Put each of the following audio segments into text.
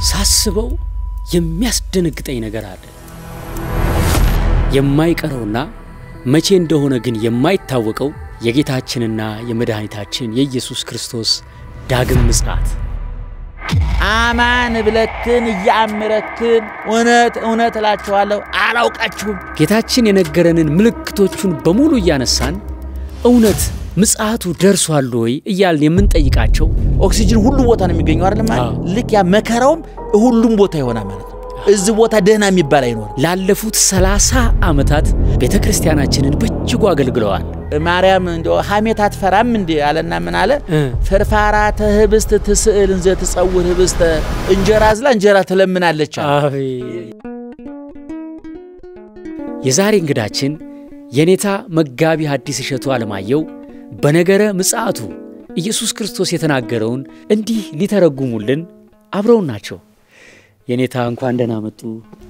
ሳስበው የሚያስደነግጠኝ ነገር አለ የማይቀረውና መቼ እንደሆነ ግን የማይታወቀው የጌታችንና የመድኃኒታችን የኢየሱስ ክርስቶስ ዳግም ምጽአት አማን ብለክን ያምረክን እውነት እላችኋለሁ አላውቃችሁም ጌታችን የነገረንን ምልክቶቹን በሙሉ ያነሳን እውነት ምጽአቱ ደርሷል ወይ እያልን የምንጠይቃቸው ኦክሲጅን ሁሉ ቦታ ነው የሚገኘው አይደል ማለት ልክ ያ መከራውም ሁሉም ቦታ ይሆናል ማለት እዚ ቦታ ደህና የሚባል አይኖር ላለፉት 30 ዓመታት ቤተክርስቲያናችንን በእጅጉ አገልግለዋል ማርያም እንደው ሐሜታት ፈራም እንዴ አለና ምን አለ ፍርፋራ ተህብስት ትስዕልን ዘትጸውር ህብስት እንጀራ ዝላ እንጀራ ተለምናለች የዛሬ እንግዳችን የኔታ መጋቢ ሐዲስ እሸቱ አለማየሁ በነገረ ምጽአቱ ኢየሱስ ክርስቶስ የተናገረውን እንዲህ ሊተረጉሙልን አብረው ናቸው የኔታ እንኳን ደህና መጡ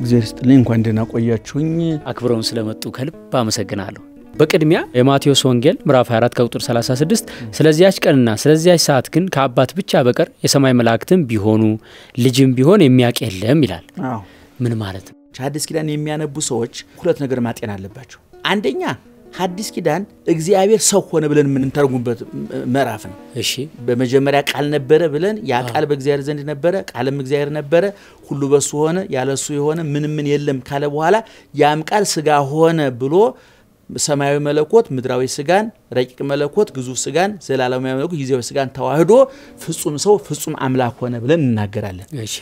እግዚአብሔር ይስጥልኝ እንኳን ደህና ቆያችሁኝ አክብረውን ስለመጡ ከልብ አመሰግናለሁ በቅድሚያ የማቴዎስ ወንጌል ምዕራፍ 24 ቁጥር 36 ስለዚያች ቀንና ስለዚያች ሰዓት ግን ከአባት ብቻ በቀር የሰማይ መላእክትም ቢሆኑ ልጅም ቢሆን የሚያውቅ የለም ይላል ምን ማለት ነው ሐዲስ ኪዳን የሚያነቡ ሰዎች ሁለት ነገር ማጤን አለባቸው አንደኛ ሐዲስ ኪዳን እግዚአብሔር ሰው ሆነ ብለን ምን ተርጉምበት ምዕራፍ ነው እሺ በመጀመሪያ ቃል ነበረ ብለን ያ ቃል በእግዚአብሔር ዘንድ ነበረ ቃልም እግዚአብሔር ነበረ ሁሉ በሱ ሆነ ያለሱ የሆነ ምን የለም ካለ በኋላ ያም ቃል ስጋ ሆነ ብሎ ሰማያዊ መለኮት ምድራዊ ስጋን ረቂቅ መለኮት ግዙፍ ስጋን ዘላለማዊ መለኮት ጊዜያዊ ስጋን ተዋህዶ ፍጹም ሰው ፍጹም አምላክ ሆነ ብለን እናገራለን እሺ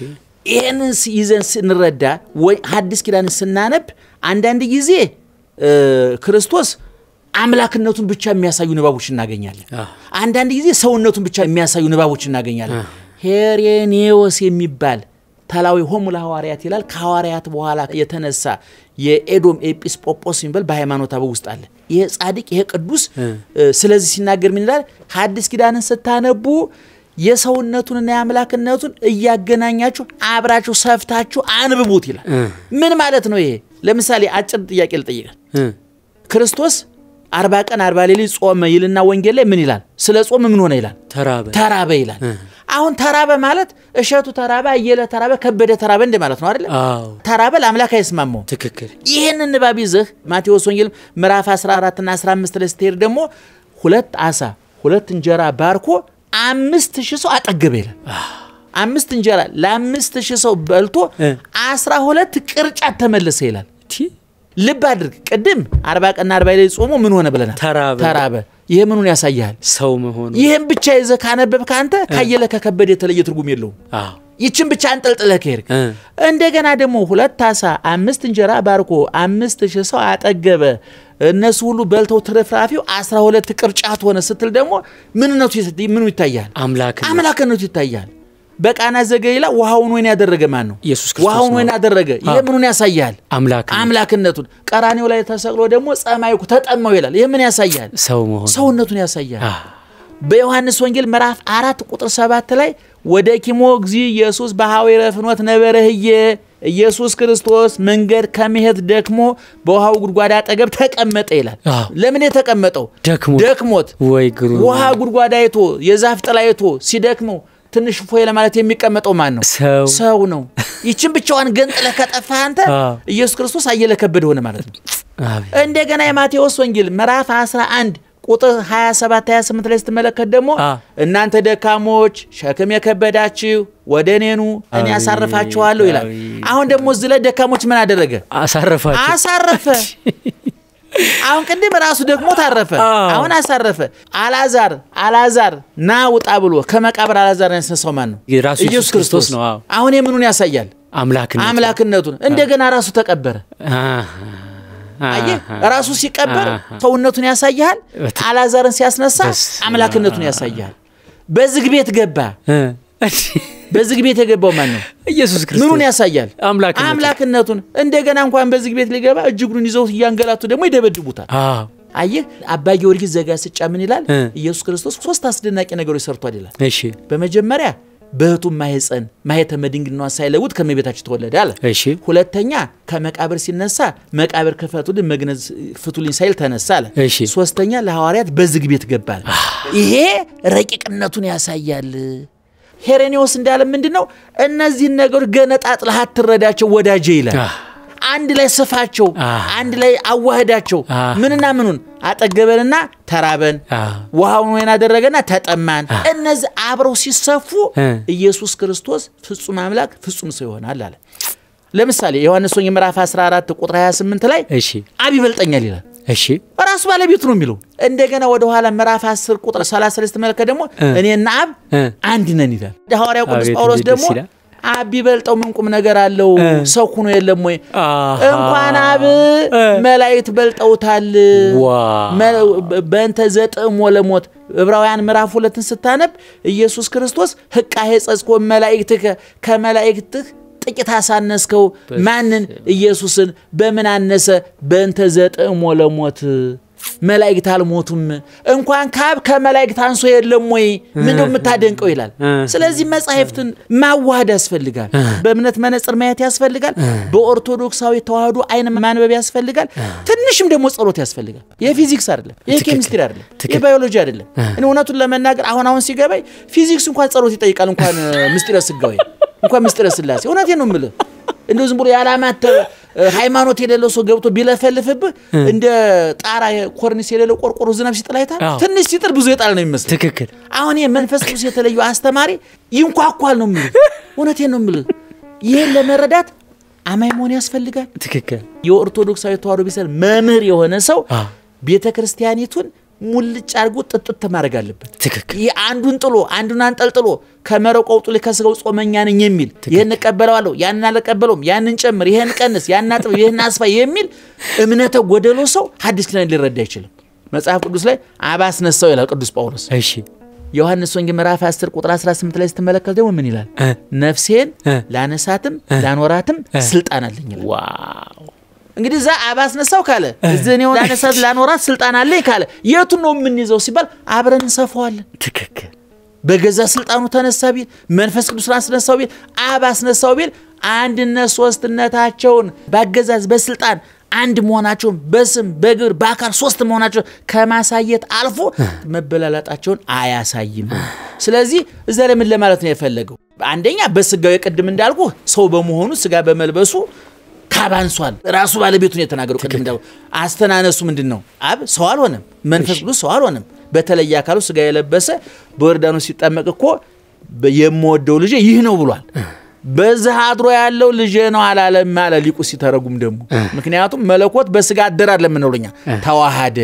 ይሄንን ይዘን ስንረዳ ወይ ሐዲስ ኪዳን ስናነብ አንዳንድ ጊዜ ክርስቶስ አምላክነቱን ብቻ የሚያሳዩ ንባቦች እናገኛለን አንዳንድ ጊዜ ሰውነቱን ብቻ የሚያሳዩ ንባቦች እናገኛለን ሄሬኔዎስ የሚባል ታላዊ ሆሙ ለሐዋርያት ይላል ከሐዋርያት በኋላ የተነሳ የኤዶም ኤጲስቆጶስ ሲምበል በሃይማኖት አበው ውስጥ አለ ይሄ ጻድቅ ይሄ ቅዱስ ስለዚህ ሲናገር ምን ይላል ሐዲስ ኪዳንን ስታነቡ የሰውነቱንና የአምላክነቱን እያገናኛችሁ አብራችሁ ሰፍታችሁ አንብቡት ይላል ምን ማለት ነው ይሄ ለምሳሌ አጭር ጥያቄ ልጠይቅ ክርስቶስ 40 ቀን 40 ሌሊት ጾመ ይልና ወንጌል ላይ ምን ይላል ስለ ጾም ምን ሆነ ይላል ተራበ ይላል አሁን ተራበ ማለት እሸቱ ተራበ አየለ ተራበ ከበደ ተራበ እንደ ማለት ነው አይደል ተራበ ለአምላክ አይስማማው ትክክል ይሄንን ንባብ ይዘህ ማቴዎስ ወንጌል ምዕራፍ 14 እና 15 ላይ ስትሄድ ደግሞ 2 ዓሣ 2 እንጀራ ባርኮ 5000 ሰው አጠገበ ይላል 5 እንጀራ ለ5000 ሰው በልቶ 12 ቅርጫት ተመለሰ ይላል ልብ አድርግ ቀደም 40 ቀን 40 ላይ ጾሙ ምን ሆነ ብለና ተራበ ይሄ ምኑን ያሳያል ሰው መሆኑ ይሄን ብቻ ይዘህ ካነበብክ አንተ ካየለ ከከበደ የተለየ ትርጉም የለውም ይችን ብቻ አንጠልጥለህ ከሄድክ እንደገና ደግሞ 2 ዓሣ 5 እንጀራ ባርኮ 5000 ሰው አጠገበ እነሱ ሁሉ በልተው ትርፍራፊው 12 ቅርጫት ሆነ ስትል ደግሞ ምኑ ይታያል አምላክነቱ ይታያል በቃና ዘገሊላ ውሃውን ወይን ያደረገ ማን ነው ኢየሱስ ክርስቶስ ውሃውን ወይን ያደረገ ይሄ ምኑን ያሳያል አምላክነቱን ቀራኒው ላይ ተሰቅሎ ደግሞ ጸማይኩ ተጠማው ይላል ይሄ ምን ያሳያል ሰውነቱን ያሳያል በዮሐንስ ወንጌል ምዕራፍ 4 ቁጥር 7 ላይ ወደ ኪሞ እግዚ ኢየሱስ በሐዋርያ ፍኖት ነበረህየ ኢየሱስ ክርስቶስ መንገድ ከመሄድ ደክሞ በውሃው ጉድጓድ አጠገብ ተቀመጠ ይላል ለምን የተቀመጠው ደክሞት ወይ ግሩ ውሃ ጉድጓድ አይቶ የዛፍ ጥላ አይቶ ሲደክመው ትንሽ ፎይ ለማለት የሚቀመጠው ማን ነው ሰው ነው ይችን ብቻዋን ገንጥለ ከጠፋህ አንተ ኢየሱስ ክርስቶስ አየለ ከበደ ሆነ ማለት ነው እንደገና የማቴዎስ ወንጌል ምዕራፍ 11 ቁጥር 27 28 ላይ ስትመለከት ደግሞ እናንተ ደካሞች ሸክም የከበዳችሁ ወደኔኑ እኔ አሳርፋችኋለሁ ይላል አሁን ደግሞ እዚህ ላይ ደካሞች ምን አደረገ አሳረፈ አሁን ቀደም ራሱ ደግሞ ታረፈ አሁን አሳረፈ አላዛር ና ውጣ ብሎ ከመቃብር አላዛር ያስነሳው ማን ነው ኢየሱስ ክርስቶስ ነው አሁን የምኑን ያሳያል አምላክነቱን እንደገና ራሱ ተቀበረ ራሱ ሲቀበር ሰውነቱን ያሳያል አላዛርን ሲያስነሳ አምላክነቱን ያሳያል በዝግ ቤት ገባ በዝግ ቤት የገባው ማን ነው ኢየሱስ ክርስቶስ ምኑን ያሳያል አምላክነቱን እንደገና እንኳን በዝግ ቤት ሊገባ እጅግሩን ይዘው ያንገላቱ ደግሞ ይደበድቡታል አየህ አባ ጊዮርጊስ ዘጋስጫ ምን ይላል ኢየሱስ ክርስቶስ 3 አስደናቂ ነገሮች ሰርቷል ይላል እሺ በመጀመሪያ በህቱ ማህፀን ማህተመ ድንግልና ሳይለውጥ ከመቤታችን ተወለደ አለ እሺ ሁለተኛ ከመቃብር ሲነሳ መቃብር ከፈቱልን መግነዝ ፍቱልኝ ሳይል ተነሳ አለ እሺ ሶስተኛ ለሐዋርያት በዝግ ቤት ገባል ይሄ ረቂቅነቱን ያሳያል ሄሬኔዎስ እንዳለ ምንድነው እነዚህን ነገሮች ገነጣጥለህ አትረዳቸው ወዳጄ ይላል አንድ ላይ ስፋቸው አንድ ላይ አዋህዳቸው ምንና ምኑን አጠገበንና ተራበን ውሃውን ወይና አደረገና ተጠማን እነዚህ አብረው ሲሰፉ ኢየሱስ ክርስቶስ ፍጹም አምላክ ፍጹም ሰው ይሆናል አለ ለምሳሌ ዮሐንስ ወንጌል ምዕራፍ 14 ቁጥር 28 ላይ እሺ አብ ይበልጠኛል ይላል እሺ ራሱ ባለቤቱ ነው የሚለው እንደገና ወደ ኋላ ምዕራፍ 10 ቁጥር 36 ተመልከ ደግሞ እኔና አብ አንድ ነን ይላል ሐዋርያው ቅዱስ ጳውሎስ ደግሞ አብ ይበልጠው ምን ቁም ነገር አለው ሰው ሆኖ የለም ወይ እንኳን አብ መላእክት በልጠውታል በእንተ ዘጥሞ ለሞት ዕብራውያን ምዕራፍ 2 ስታነብ ኢየሱስ ክርስቶስ ሕቃሄ ጸጽቆ መላእክት ከመላእክት ጥቂት አሳነስከው ማንን ኢየሱስን በምን አነሰ በእንተ ዘጥሞ ለሞት መላእክት አልሞቱም እንኳን ካብ ከመላእክት አንሶ የለም ወይ ምንድነው የምታደንቀው ይላል ስለዚህ መጻሕፍትን ማዋሃድ ያስፈልጋል በእምነት መነጽር ማየት ያስፈልጋል በኦርቶዶክሳዊ ተዋህዶ አይን ማንበብ ያስፈልጋል ትንሽም ደግሞ ጸሎት ያስፈልጋል የፊዚክስ አይደለም የኬሚስትሪ አይደለም የባዮሎጂ አይደለም እውነቱን ለመናገር አሁን ሲገባይ ፊዚክስ እንኳን ጸሎት ይጠይቃል እንኳን ምስጢረ ስጋዌ እንኳን ምስጢረ ስላሴ እውነቴን ነው የምልህ እንደው ዝም ብሎ ያላማተ ሃይማኖት የሌለው ሰው ገብቶ ቢለፈልፍብህ እንደ ጣራ ኮርኒስ የሌለው ቆርቆሮ ዝናብ ሲጥላይታ ትንሽ ሲጥል ብዙ ይጣል ነው የሚመስል ትክክል አሁን የመንፈስ ቅዱስ የተለዩ አስተማሪ ይንኳኳል ነው የምልህ እውነቴን ነው የምልህ ይሄን ለመረዳት አማኝ መሆን ያስፈልጋል ትክክል የኦርቶዶክሳዊ ተዋህዶ ቤተሰብ መምህር የሆነ ሰው ቤተክርስቲያኒቱን ሙልጭ አርጎ ጥጥት ማድረግ አለበት ትክክል አንዱን ጥሎ አንዱን አንጠልጥሎ ከመረቆው ጥሎ ከስጋው ጾመኛ ነኝ የሚል ይሄን ቀበለዋለሁ ያንን አልቀበለውም ያንን ጨምር ይሄን ቀንስ ያንን አጥብ ይሄን አስፋ የሚል እምነተ ጎደሎ ሰው ሐዲስ ኪዳን ሊረዳ አይችልም መጽሐፍ ቅዱስ ላይ አባስነሳው ይላል ቅዱስ ጳውሎስ እሺ ዮሐንስ ወንጌል ምዕራፍ 10 ቁጥር 18 ላይ ስትመለከቱ ደግሞ ምን ይላል ነፍሴን ላነሳትም ላኖራትም ስልጣን አለኝ ይላል ዋው እንግዲህ ዛ አባስነሳው ካለ እዘኔው ላነሳት ላኖራት ስልጣን አለኝ ካለ የቱ ነው ምን ይዘው ሲባል አብረን እንሰፋዋለን ትክክል በገዛ ስልጣኑ ተነሳቢል መንፈስ ቅዱስ አስነሳው ቢል አባስነሳው ቢል አንድነት ሶስትነታቸውን ባገዛዝ በስልጣን አንድ መሆናቸውን በስም በግብር በአካል ሶስት መሆናቸውን ከማሳየት አልፎ መበላላጣቸውን አያሳይም ስለዚህ እዛ ላይ ምን ለማለት ነው የፈለገው አንደኛ በስጋው የቀድም እንዳልኩ ሰው በመሆኑ ስጋ በመልበሱ ታባንሷል ራሱ ባለቤቱን የተናገረው ቀድም እንዳው አስተናነሱ ምንድነው አብ ሰው አልሆነም መንፈስ ቅዱስ ሰው አልሆነም በተለየ አካሉ ስጋ የለበሰ በዮርዳኖስ ሲጠመቅ እኮ የምወደው ልጅ ይህ ነው ብሏል በዛ አድሮ ያለው ልጅ ነው አላለም ማለት ሊቁ ሲተረጉም ደግሞ ምክንያቱም መለኮት በስጋ አደራር ለምንውልኛ ተዋሃደ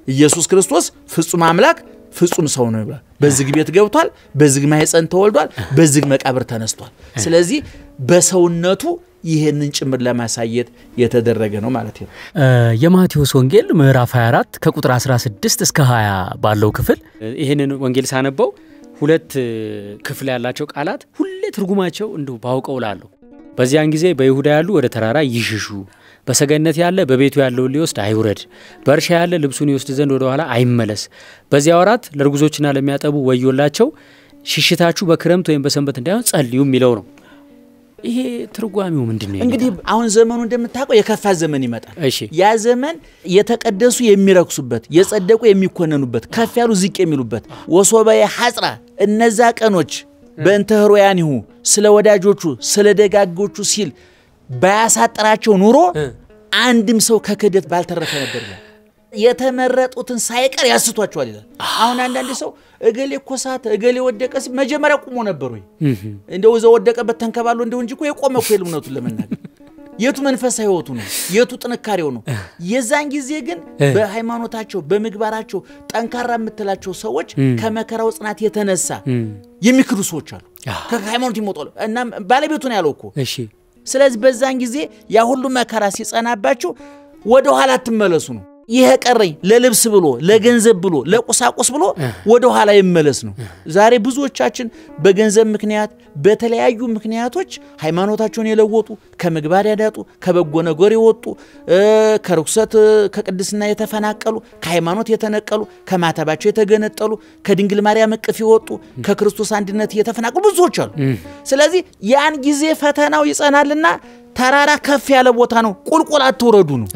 ኢየሱስ ክርስቶስ ፍጹም አምላክ ፍጹም ሰው ነው ይባላል በዝግ ቤት ገብቷል በዝግ ማህፀን ተወልዷል በዝግ መቃብር ተነስቷል ስለዚህ በሰውነቱ ይሄንን ጭምር ለማሳየት የተደረገ ነው ማለት ነው የማቴዎስ ወንጌል ምዕራፍ 24 ከቁጥር 16 እስከ 20 ባለው ክፍል ይሄንን ወንጌል ሳነበው ሁለት ክፍል ያላቸው ቃላት ሁሌ ትርጉማቸው እንደው ባውቀውላሉ በዚያን ጊዜ በይሁዳ ያሉ ወደ ተራራ ይሽሹ በሰገነት ያለ በቤቱ ያለው ሊወስድ አይውረድ በእርሻ ያለ ልብሱን ይወስድ ዘንድ ወደ ኋላ አይመለስ በዚያ ወራት ለርጉዞችና ለሚያጠቡ ወዮላቸው ሽሽታችሁ በክረምት ወይም በሰንበት እንዳይሆን ጸልዩ የሚለው ነው ይሄ ትርጓሜው ምንድነው እንግዲህ አሁን ዘመኑ እንደምታውቀው የከፋ ዘመን ይመጣል እሺ ያ ዘመን የተቀደሱ የሚረክሱበት የጸደቁ የሚኮነኑበት ከፍ ያሉ ዝቅ የሚሉበት ወሶበየ ሐጽራ እነዛ ቀኖች በእንተህሮያኒሁ ስለ ወዳጆቹ ስለ ደጋጎቹ ሲል ባያሳጥራቸው ኑሮ አንድም ሰው ከክደት ባልተረፈ ነበር የተመረጡትን ሳይቀር ያስቷቸዋል ይላል አሁን አንዳንድ ሰው እገሌ ኮሳተ እገሌ ወደቀስ መጀመሪያ ቆሞ ነበር ወይ እንደው ዘው ወደቀበት ተንከባሎ እንደው እንጂ እኮ የቆመ እኮ የልምነቱን ለመናገር የቱ መንፈሳዊ ህይወቱ ነው የቱ ጥንካሬው ነው የዛን ጊዜ ግን በሃይማኖታቸው በመግባራቸው ጠንካራ የምትላቸው ሰዎች ከመከራው ጽናት የተነሳ የሚክሩ ሰዎች አሉ ከሃይማኖት ይሞጣሉ እና ባለቤቱ ነው ያለው እኮ እሺ ስለዚህ በዛን ጊዜ ያ ሁሉ መከራ ሲጸናባቸው ወደ ኋላ ተመለሱ ነው ይሄ ቀረኝ ለልብስ ብሎ ለገንዘብ ብሎ ለቁሳቁስ ብሎ ወደ ኋላ ይመለስ ነው ዛሬ ብዙዎቻችን በገንዘብ ምክንያት በተለያዩ ምክንያቶች ሃይማኖታቸውን የለወጡ ከመግባር ያዳጡ ከበጎ ነገር ይወጡ ከርኩሰት ከቅድስና የተፈናቀሉ ከሃይማኖት የተነቀሉ ከማተባቸው የተገነጠሉ ከድንግል ማርያም እቅፍ ይወጡ ከክርስቶስ አንድነት የተፈናቀሉ ብዙዎች አሉ ስለዚህ ያን ጊዜ ፈተናው ይጸናልና ተራራ ከፍ ያለ ቦታ ነው ቁልቁል አትወረዱ ነው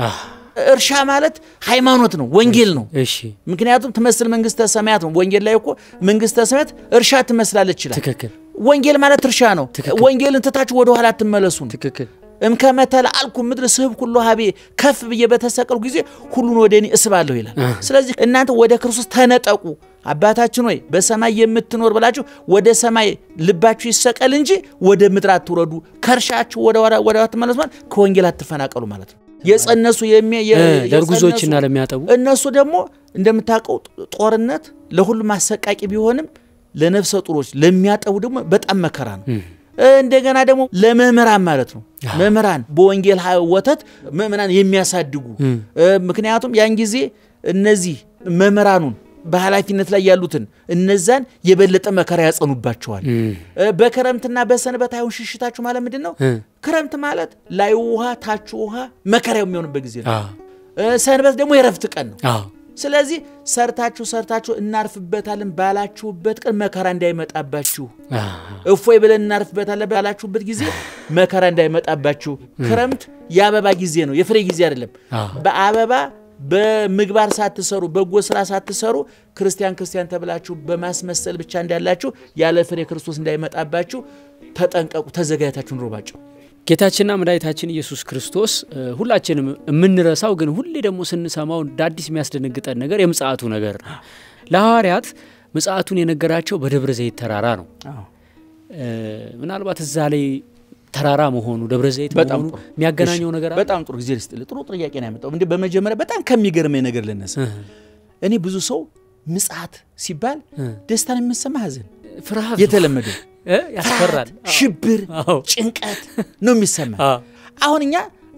እርሻ ማለት ሃይማኖት ነው ወንጌል ነው እሺ ምክንያቱም ተመስል መንግስተ ሰማያት ነው ወንጌል ላይ እኮ መንግስተ ሰማያት እርሻ ትመስላለች ይላል ትክክል ወንጌል ማለት እርሻ ነው ወንጌልን ተታችሁ ወደ ኋላ አትመለሱ ትክክል እምከመተል አልኩም ምድር ስብ ሁሉ ሀቤ ከፍ ብዬ በተሰቀልኩ ጊዜ ሁሉን ወደኔ እስባለሁ ይላል ስለዚህ እናንተ ወደ ክርስቶስ ተነጠቁ አባታችን ሆይ በሰማይ የምትኖር ብላችሁ ወደ ሰማይ ልባችሁ ይሰቀል እንጂ ወደ ምድር አትወረዱ ከርሻችሁ ወደ አትመለሱ ማለት ከወንጌል አትፈናቀሉ ማለት ነው የጸነሱ ለርጉዞችና ለሚያጠቡ እነሱ ደግሞ እንደምታውቀው ጦርነት ለሁሉም አሰቃቂ ቢሆንም ለነፍሰ ጡሮች ለሚያጠቡ ደግሞ በጣም መከራ ነው እንደገና ደግሞ ለመምህራን ማለት ነው መምህራን በወንጌል ወተት መምህራን የሚያሳድጉ ምክንያቱም ያን ጊዜ እነዚህ መምህራኑን በኃላፊነት ላይ ያሉትን እነዛን የበለጠ መከራ ያጸኑባቸዋል በከረምትና በሰንበት አይሁን ሽሽታችሁ ማለት ምንድነው ከረምት ማለት ላይ ውሃ ታች ውሃ መከራው የሚሆንበት ጊዜ ነው ሰንበት ደግሞ የረፍት ቀን ነው ስለዚህ ሰርታችሁ እናርፍበታለን ባላችሁበት ቀን መከራ እንዳይመጣባችሁ እፎይ ብለን እናርፍበታለን ባላችሁበት ጊዜ መከራ እንዳይመጣባችሁ ክረምት ያበባ ጊዜ ነው የፍሬ ጊዜ አይደለም በአበባ በምግባር ሳትሰሩ በጎ ስራ ሳትሰሩ ክርስቲያን ተብላችሁ በማስመሰል ብቻ እንዳላችሁ ያለ ፍሬ ክርስቶስ እንዳይመጣባችሁ ተጠንቀቁ ተዘጋጅታችሁ ኑሮባችሁ ጌታችንና መድኃኒታችን ኢየሱስ ክርስቶስ ሁላችንም የምንረሳው ግን ሁሌ ደግሞ ስንሰማው ዳዲስ የሚያስደነግጠን ነገር የምጽአቱ ነገር ለሐዋርያት ምጽአቱን የነገራቸው በደብረ ዘይት ተራራ ነው ምናልባት እዛ ላይ ተራራ መሆኑ ደብረ ዘይት መሆኑ የሚያገናኘው ነገር አለ በጣም ጥሩ ጊዜ ጥሩ ጥያቄ ነው ያመጣው እንዴ በመጀመሪያ በጣም ከሚገርመኝ ነገር ለነሳ እኔ ብዙ ሰው ምጽአት ሲባል ደስታን የሚሰማ ሐዘን ፍርሃት የተለመደ ያስፈራል ሽብር ጭንቀት ነው የሚሰማ አሁንኛ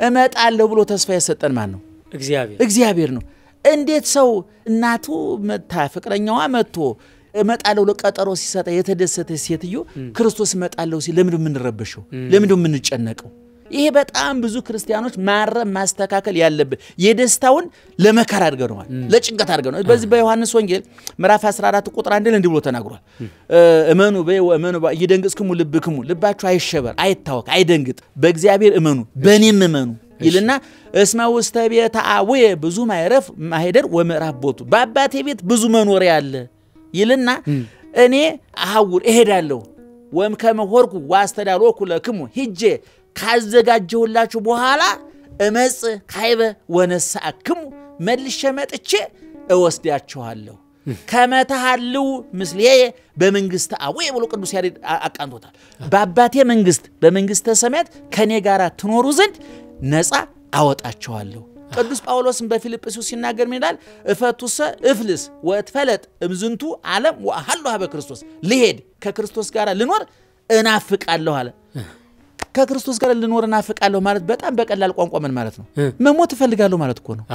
እመጣለሁ ብሎ ተስፋ የሰጠን ማን ነው እግዚአብሔር ነው እንዴት ሰው እናቱ መታ ፍቅረኛዋ መጥቶ እመጣለሁ ለቀጠሮ ሲሰጣ የተደሰተ ሴትዮ ክርስቶስ እመጣለሁ ሲል ለምን ምንረበሽው ለምን ምንጨነቀው ይሄ በጣም ብዙ ክርስቲያኖች ማስተካከል ያለበት የደስታውን ለመከራ አድርገዋል ለጭንቀት አድርገዋል በዚህ በዮሐንስ ወንጌል ምዕራፍ 14 ቁጥር 1 ላይ እንዲህ ብሎ ተናግሯል እመኑ ይደንግስክሙ ልባችሁ አይሸበር አይታወክ አይደንግጥ በእግዚአብሔር እመኑ በእኔም እመኑ ይልና እስመ ውስተ ቤተ አቡየ ብዙ ማይደር ወምዕራፍ ቦቱ በአባቴ ቤት ብዙ መኖሪያ አለ ይልና እኔ አሐውር እሄዳለሁ ወም ከመሆርኩ ዋስተዳሎኩ ለክሙ ሂጄ ካዘጋጀሁላችሁ በኋላ እመጽ ካይበ ወነሳክሙ መልሼ መጥቼ እወስዳችኋለሁ ከመታሃሉ ምስሌየ በመንግስት አቡየ ብሎ ቅዱስ ያሬድ አቃንቶታል በአባቴ መንግስት በመንግስተ ሰማያት ከኔ ጋራ ትኖሩ ዘንድ ነፃ አወጣችኋለሁ ቅዱስ ጳውሎስም በፊልጵስዩስ ሲናገር ምን ይላል እፈቱሰ እፍልስ ወትፈለጥ እምዝንቱ ዓለም ወአሐልሁ በክርስቶስ ልሄድ ከክርስቶስ ጋር ልኖር እናፍቃለሁ አለ ከክርስቶስ ጋር ልኖር እናፍቃለሁ ማለት በጣም በቀላል ቋንቋ ምን ማለት ነው መሞት እፈልጋለሁ ማለት እኮ ነው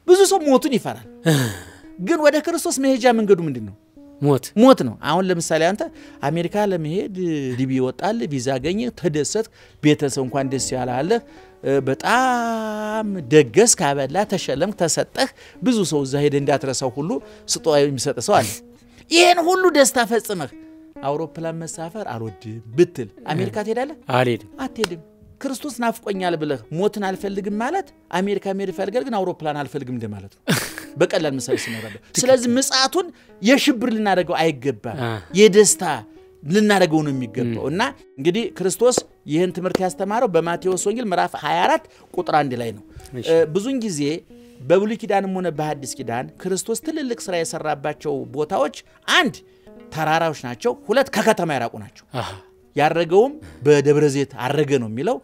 ብዙ ሰው ሞቱን ይፈራል ግን ወደ ክርስቶስ መሄጃ መንገዱ ምንድነው ሞት ነው አሁን ለምሳሌ አንተ አሜሪካ ለመሄድ ዲቢ ወጣል ቪዛ አገኘ ተደሰት ቤተሰብ እንኳን ደስ ያላለ በጣም ደገስ ካበላ ተሸለም ተሰጠህ ብዙ ሰው እዛ ሄደ እንዳትረሳው ሁሉ ስጦታ የሚሰጥ ሰው አለ ይሄን ሁሉ ደስታ ፈጽመህ አውሮፕላን መሳፈር አልወድም ብትል አሜሪካ ትሄዳለህ አትሄድም ክርስቶስ ናፍቆኛል ብለህ ሞትን አልፈልግም ማለት አሜሪካ መሄድ ፈልገህ ግን አውሮፕላን አልፈልግም እንደማለት ነው በቀላል መሳይ ሲኖርበት ስለዚህ ምጽአቱን የሽብር ልናደርገው አይገባም የደስታ ልናደርገው ነው የሚገባው እና እንግዲህ ክርስቶስ ይህን ትምህርት ያስተማረው በማቴዎስ ወንጌል ምዕራፍ 24 ቁጥር 1 ላይ ነው ብዙን ጊዜ በብሉይ ኪዳንም ሆነ በሐዲስ ኪዳን ክርስቶስ ትልልቅ ስራ የሰራባቸው ቦታዎች አንድ ተራራዎች ናቸው ሁለት ከከተማ ያራቁ ናቸው ያረገውም በደብረ ዘይት አረገ ነው የሚለው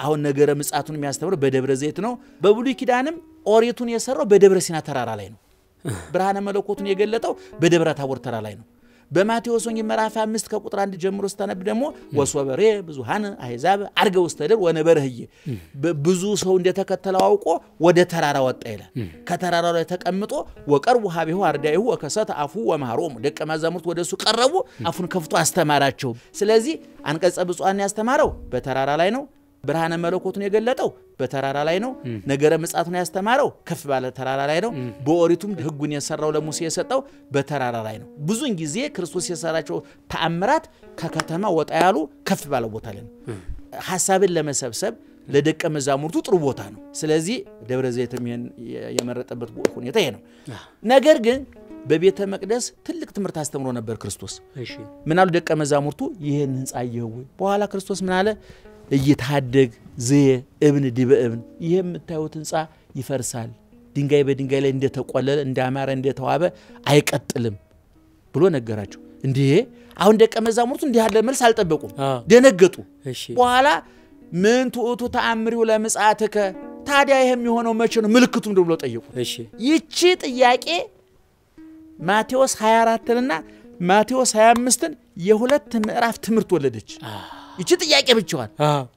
አሁን ነገረ ምጽአቱን የሚያስተምረው በደብረ ዘይት ነው በብሉይ ኪዳንም ኦሪቱን የሰራው በደብረ ሲና ተራራ ላይ ነው ብርሃነ መለኮቱን የገለጠው በደብረ ታቦር ተራራ ላይ ነው በማቴዎስ ወንጌል ምዕራፍ 5 ከቁጥር 1 ጀምሮ ስተነብ ደግሞ ወሶበሬ ብዙሃን አሕዛብ አርገው ስተደር ወነበረህየ ብዙ ሰው እንደተከተለው አውቆ ወደ ተራራ ወጣ ይላል ከተራራው ላይ ተቀምጦ ወቀርቡ ሀቤሁ አርዳይሁ ወከሰተ አፉ ወማሮም ደቀ መዛሙርት ወደሱ ቀረቡ አፉን ከፍቶ አስተማራቸው ስለዚህ አንቀጸ ብፁዓን ያስተማረው በተራራ ላይ ነው ብርሃነ መለኮቱን የገለጠው በተራራ ላይ ነው ነገረ ምጽአቱን ያስተማረው ከፍ ባለ ተራራ ላይ ነው በኦሪቱም ህጉን የሰራው ለሙሴ የሰጠው በተራራ ላይ ነው ብዙን ጊዜ ክርስቶስ የሰራቸው ተአምራት ከከተማ ወጣ ያሉ ከፍ ባለ ቦታ ላይ ነው ሐሳብን ለመሰብሰብ ለደቀ መዛሙርቱ ጥሩ ቦታ ነው ስለዚህ ደብረ ዘይትም የመረጠበት ሁኔታ ይሄ ነው ነገር ግን በቤተ መቅደስ ትልቅ ትምህርት አስተምሮ ነበር ክርስቶስ። እሺ ምናሉ ደቀ መዛሙርቱ ይሄን ህንጻ ይየው በኋላ ክርስቶስ ምን አለ እይታደግ ዘየ እብን ዲበ እብን ይሄ የምታዩት ህንጻ ይፈርሳል ድንጋይ በድንጋይ ላይ እንደተቆለለ እንዳማረ እንደተዋበ አይቀጥልም ብሎ ነገራቸው። እንዴ አሁን ደቀ መዛሙርቱ እንዲህ ያለ መልስ አልጠበቁም ደነገጡ። በኋላ ምን ትኡቱ ተአምሪው ለምጽአትከ ታዲያ ይሄ የሚሆነው መቼ ነው ምልክቱም ብሎ ጠየቁ። ይቺ ጥያቄ ማቴዎስ 24 እና ማቴዎስ 25 የሁለት ምዕራፍ ትምህርት ወለደች። ይቺ ጥያቄ ብቻዋን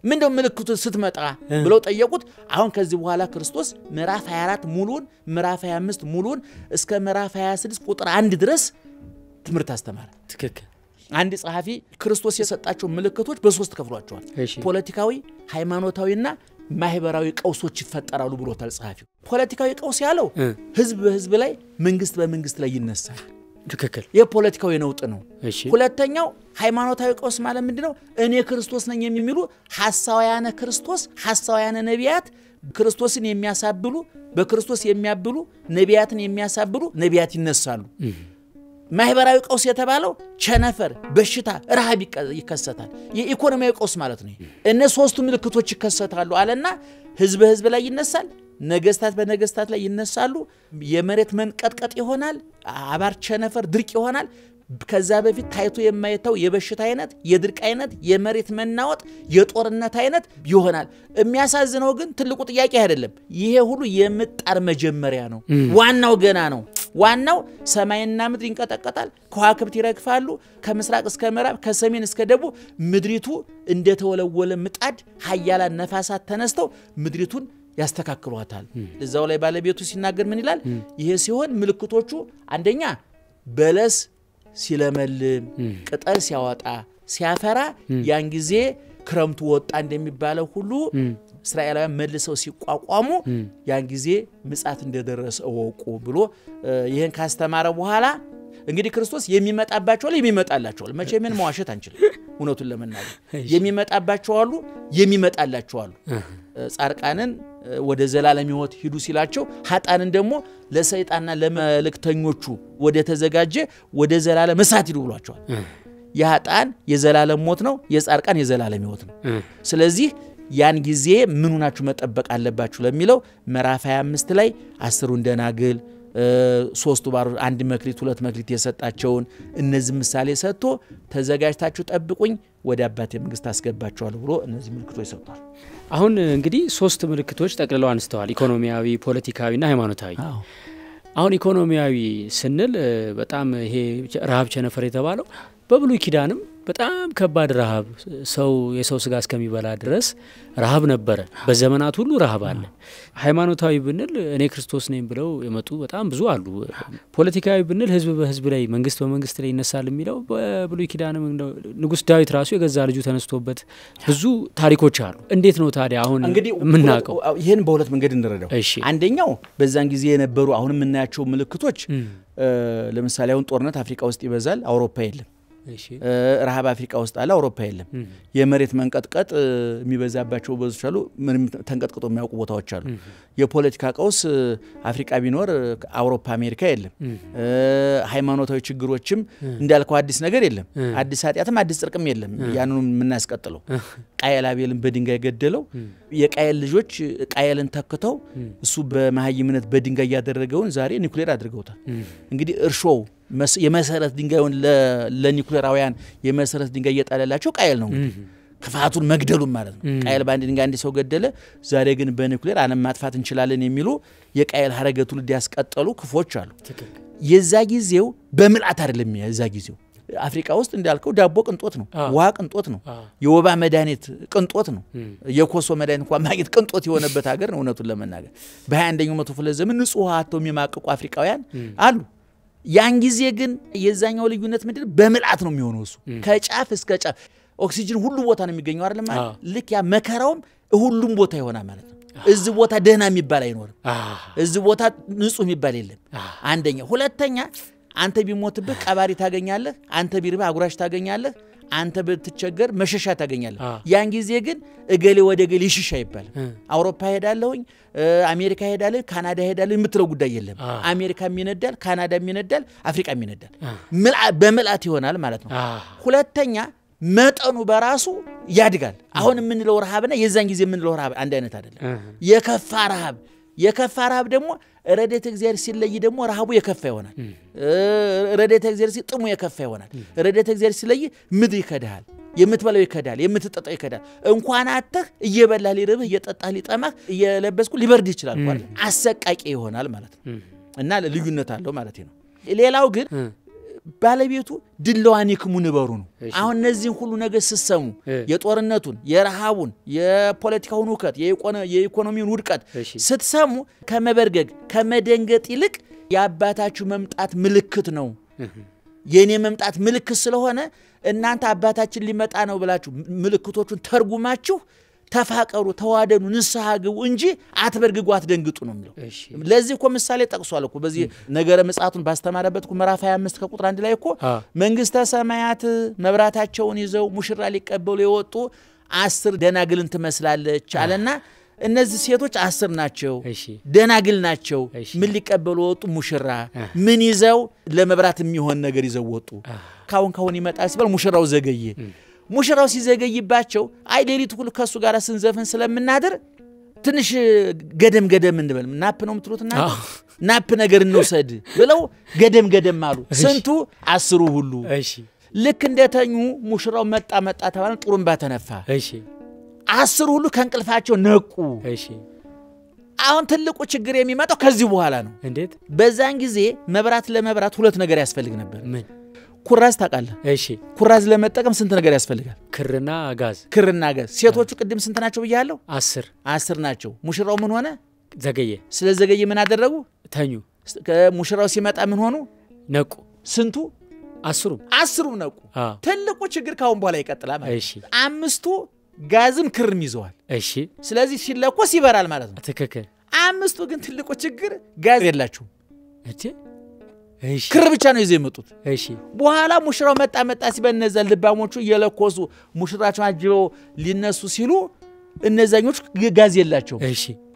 ምንድነው ምልክቱ ስትመጣ ብለው ጠየቁት። አሁን ከዚህ በኋላ ክርስቶስ ምዕራፍ 24 ሙሉን ምዕራፍ 25 ሙሉን እስከ ምዕራፍ 26 ቁጥር 1 ድረስ ትምህርት አስተማረ። ትክክል አንድ ጸሐፊ ክርስቶስ የሰጣቸው ምልክቶች በሶስት ከፍሏቸዋል። ፖለቲካዊ ሃይማኖታዊና ማህበራዊ ቀውሶች ይፈጠራሉ ብሎታል ጸሐፊው። ፖለቲካዊ ቀውስ ያለው ህዝብ በህዝብ ላይ መንግስት በመንግስት ላይ ይነሳል። ትክክል የፖለቲካዊ ነውጥ ነው። ሁለተኛው ሃይማኖታዊ ቀውስ ማለት ምንድነው እኔ ክርስቶስ ነኝ የሚሉ ሐሳውያነ ክርስቶስ ሐሳውያነ ነቢያት ክርስቶስን የሚያሳብሉ በክርስቶስ የሚያብሉ ነቢያትን የሚያሳብሉ ነቢያት ይነሳሉ። ማህበራዊ ቀውስ የተባለው ቸነፈር በሽታ ረሃብ ይከሰታል። የኢኮኖሚያዊ ቀውስ ማለት ነው። እነ ሶስቱ ምልክቶች ይከሰታሉ አለና ህዝብ በህዝብ ላይ ይነሳል ነገስታት በነገስታት ላይ ይነሳሉ የመሬት መንቀጥቀጥ ይሆናል አባር ቸነፈር ድርቅ ይሆናል ከዛ በፊት ታይቶ የማይታው የበሽታ አይነት የድርቅ አይነት የመሬት መናወጥ የጦርነት አይነት ይሆናል። የሚያሳዝነው ግን ትልቁ ጥያቄ አይደለም ይሄ ሁሉ የምጣር መጀመሪያ ነው። ዋናው ገና ነው። ዋናው ሰማይና ምድር ይንቀጠቀጣል ከዋክብት ይረግፋሉ ከምስራቅ እስከ ምዕራብ ከሰሜን እስከ ደቡብ ምድሪቱ እንደተወለወለ ምጣድ ኃያላን ነፋሳት ተነስተው ምድሪቱን ያስተካክሏታል። እዛው ላይ ባለቤቱ ሲናገር ምን ይላል? ይሄ ሲሆን ምልክቶቹ አንደኛ በለስ ሲለመልም ቅጠል ሲያወጣ ሲያፈራ ያን ጊዜ ክረምቱ ወጣ እንደሚባለው ሁሉ እስራኤላውያን መልሰው ሲቋቋሙ ያን ጊዜ ምጽአት እንደደረሰ ወቁ ብሎ ይሄን ካስተማረ በኋላ እንግዲህ ክርስቶስ የሚመጣባቸው ላይ የሚመጣላቸው መቼ ምን መዋሸት አንችልም። እውነቱን ለመናገር የሚመጣባቸው አሉ የሚመጣላቸው አሉ። ጻርቃንን ወደ ዘላለም ሕይወት ሂዱ ሲላቸው ኃጣንን ደግሞ ለሰይጣንና ለመልእክተኞቹ ወደ ተዘጋጀ ወደ ዘላለም እሳት ሂዱ ብሏቸዋል። የኃጣን የዘላለም ሞት ነው የጻርቃን የዘላለም ሕይወት ነው። ስለዚህ ያን ጊዜ ምን ሆናችሁ መጠበቅ አለባችሁ ለሚለው ምዕራፍ 25 ላይ 10 ደናግል 3 ባር 1 መክሊት 2 መክሊት የሰጣቸውን እነዚህ ምሳሌ ሰጥቶ ተዘጋጅታችሁ ጠብቁኝ ወደ አባቴ መንግስት አስገባችኋለሁ ብሎ እነዚህ ምልክቶች ሰጥቷል። አሁን እንግዲህ 3 ምልክቶች ጠቅልለው አንስተዋል ኢኮኖሚያዊ ፖለቲካዊና ሃይማኖታዊ። አሁን ኢኮኖሚያዊ ስንል በጣም ይሄ ረሃብ ቸነፈር የተባለው በብሉይ ኪዳንም በጣም ከባድ ረሃብ ሰው የሰው ስጋ እስከሚበላ ድረስ ረሃብ ነበር። በዘመናት ሁሉ ረሃብ አለ። ሃይማኖታዊ ብንል እኔ ክርስቶስ ነኝ ብለው የመጡ በጣም ብዙ አሉ። ፖለቲካዊ ብንል ህዝብ በህዝብ ላይ መንግስት በመንግስት ላይ ይነሳል የሚለው በብሉይ ኪዳንም ንጉስ ዳዊት ራሱ የገዛ ልጁ ተነስቶበት ብዙ ታሪኮች አሉ። እንዴት ነው ታዲያ አሁን ምናቀው ይሄን በሁለት መንገድ እንረዳው? አንደኛው በዛን ጊዜ የነበሩ አሁን ምናያቸው ምልክቶች ለምሳሌ አሁን ጦርነት አፍሪካ ውስጥ ይበዛል አውሮፓ የለም። ረሃብ አፍሪካ ውስጥ አለ አውሮፓ የለም። የመሬት መንቀጥቀጥ የሚበዛባቸው ብዙዎች አሉ ምንም ተንቀጥቅጦ የሚያውቁ ቦታዎች አሉ። የፖለቲካ ቀውስ አፍሪካ ቢኖር አውሮፓ አሜሪካ የለም። ሃይማኖታዊ ችግሮችም እንዳልከው አዲስ ነገር የለም። አዲስ ኃጢያትም አዲስ ጽድቅም የለም። ያንኑ ምናስቀጥለው ቃየል አቤልን በድንጋይ ገደለው የቃየል ልጆች ቃየልን ተክተው እሱ በመሃይምነት በድንጋይ ያደረገውን ዛሬ ኒኩሌር አድርገውታል። እንግዲህ እርሾው የመሰረት ድንጋዩን ለኒኩሌራውያን የመሰረት ድንጋይ የጣለላቸው ቃየል ነው። ክፋቱን መግደሉን ማለት ነው። ቃየል ባንድ ድንጋይ አንድ ሰው ገደለ ዛሬ ግን በኒኩሌር አለም ማጥፋት እንችላለን የሚሉ የቃየል ሐረገቱ ሊያስቀጠሉ ክፎች አሉ። የዛ ጊዜው በምልአት አይደለም። የዛ ጊዜው አፍሪካ ውስጥ እንዳልከው ዳቦ ቅንጦት ነው ውሃ ቅንጦት ነው የወባ መድኃኒት ቅንጦት ነው የኮሶ መድኃኒት እንኳን ማግኘት ቅንጦት የሆነበት ሀገር ነው። እውነቱን ለመናገር በ21ኛው መቶ ክፍለ ዘመን ንጹህ ውሃ አጥተው የሚማቅቁ አፍሪካውያን አሉ። ያን ጊዜ ግን የዛኛው ልዩነት ምንድነው? በምልአት ነው የሚሆነው። እሱ ከጫፍ እስከ ጫፍ ኦክሲጅን ሁሉ ቦታ ነው የሚገኘው አይደል ማለት ልክ ያ መከራውም ሁሉም ቦታ ይሆናል ማለት ነው። እዚህ ቦታ ደህና የሚባል አይኖርም። እዚህ ቦታ ንጹህ የሚባል የለም። አንደኛ ሁለተኛ አንተ ቢሞትብህ ቀባሪ ታገኛለህ አንተ ቢርባ አጉራሽ ታገኛለህ አንተ ብትቸገር መሸሻ ታገኛለህ ያን ጊዜ ግን እገሌ ወደ እገሌ ይሽሻ ይባል አውሮፓ ሄዳለሁኝ አሜሪካ ሄዳለሁ ካናዳ ሄዳለሁ የምትለው ጉዳይ የለም አሜሪካም ይነዳል ካናዳም ይነዳል አፍሪካም ይነዳል በመላት ይሆናል ማለት ነው ሁለተኛ መጠኑ በራሱ ያድጋል አሁን የምንለው ረሃብና የዛን ጊዜ የምንለው ረሃብ አንድ አይነት አይደለም የከፋ ረሃብ ደግሞ ረድኤተ እግዚአብሔር ሲለይ ደግሞ ረሃቡ የከፋ ይሆናል ረድኤተ እግዚአብሔር ሲጥሙ የከፋ ይሆናል ረድኤተ እግዚአብሔር ሲለይ ምድር ይከዳል የምትበላው ይከዳል የምትጠጣው ይከዳል እንኳን አጥተህ እየበላህ ሊርብህ እየጠጣህ ሊጠማህ እየለበስኩ ሊበርድ ይችላል ማለት አሰቃቂ ይሆናል ማለት ነው እና ልዩነት አለው ማለት ነው ሌላው ግን ባለቤቱ ድለዋን ይክሙ ንበሩ ነው አሁን እነዚህን ሁሉ ነገር ሲሰሙ የጦርነቱን የረሃቡን የፖለቲካውን ውከት የኢኮኖሚውን ውድቀት ስትሰሙ ከመበርገግ ከመደንገጥ ይልቅ ያባታችሁ መምጣት ምልክት ነው የኔ መምጣት ምልክት ስለሆነ እናንተ አባታችን ሊመጣ ነው ብላችሁ ምልክቶቹን ተርጉማችሁ ተፋቀሩ ተዋደኑ ንስሐ ግቡ እንጂ አትበርግጉ አትደንግጡ ነው የሚለው ለዚህ እኮ ምሳሌ ጠቅሷል እኮ በዚህ ነገረ መጽሐቱን ባስተማረበት እኮ ምዕራፍ 25 ከቁጥር 1 ላይ እኮ መንግስተ ሰማያት መብራታቸውን ይዘው ሙሽራ ሊቀበሉ የወጡ 10 ደናግልን ትመስላለች አለና እነዚህ ሴቶች 10 ናቸው ደናግል ናቸው ምን ሊቀበሉ ወጡ ሙሽራ ምን ይዘው ለመብራት የሚሆን ነገር ይዘው ወጡ ካሁን ይመጣል ሲባል ሙሽራው ዘገየ ሙሽራው ሲዘገይባቸው አይ ሌሊት ሁሉ ከሱ ጋር ስንዘፈን ስለምናደር ትንሽ ገደም እንበል ናፕ ነው ምትሉትና ናፕ ነገር እንውሰድ ብለው ገደም አሉ ስንቱ 10 ሁሉ ልክ እንደተኙ ሙሽራው መጣ ተባለ ጥሩምባ ተነፋ 10 ሁሉ ከንቅልፋቸው ነቁ አሁን ትልቁ ችግር የሚመጣው ከዚህ በኋላ ነው እንዴት በዛን ጊዜ መብራት ለመብራት ሁለት ነገር ያስፈልግ ነበር ምን ኩራዝ ታቃለህ ኩራዝ ለመጠቀም ስንት ነገር ያስፈልጋል ክርና ጋዝ ሴቶቹ ቅድም ስንት ናቸው ብያለሁ 10 ናቸው ሙሽራው ምን ሆነ ዘገየ ስለዘገየ ምን አደረጉ ተኙ ሙሽራው ሲመጣ ምን ሆኑ ነቁ ስንቱ 10 ነቁ ትልቁ ችግር ካሁን በኋላ ይቀጥላል ማለት አምስቱ ጋዝም ክርም ይዘዋል ስለዚህ ሲለኮስ ይበራል ማለት ነው ትክክል አምስቱ ግን ትልቁ ችግር ጋዝ የላቸው ክር ብቻ ነው ይዘው የመጡት በኋላ ሙሽራው መጣ ሲበነዘ ልባሞቹ የለኮሱ ሙሽራቸው አጅበው ሊነሱ ሲሉ እነዛኞች ጋዝ የላቸው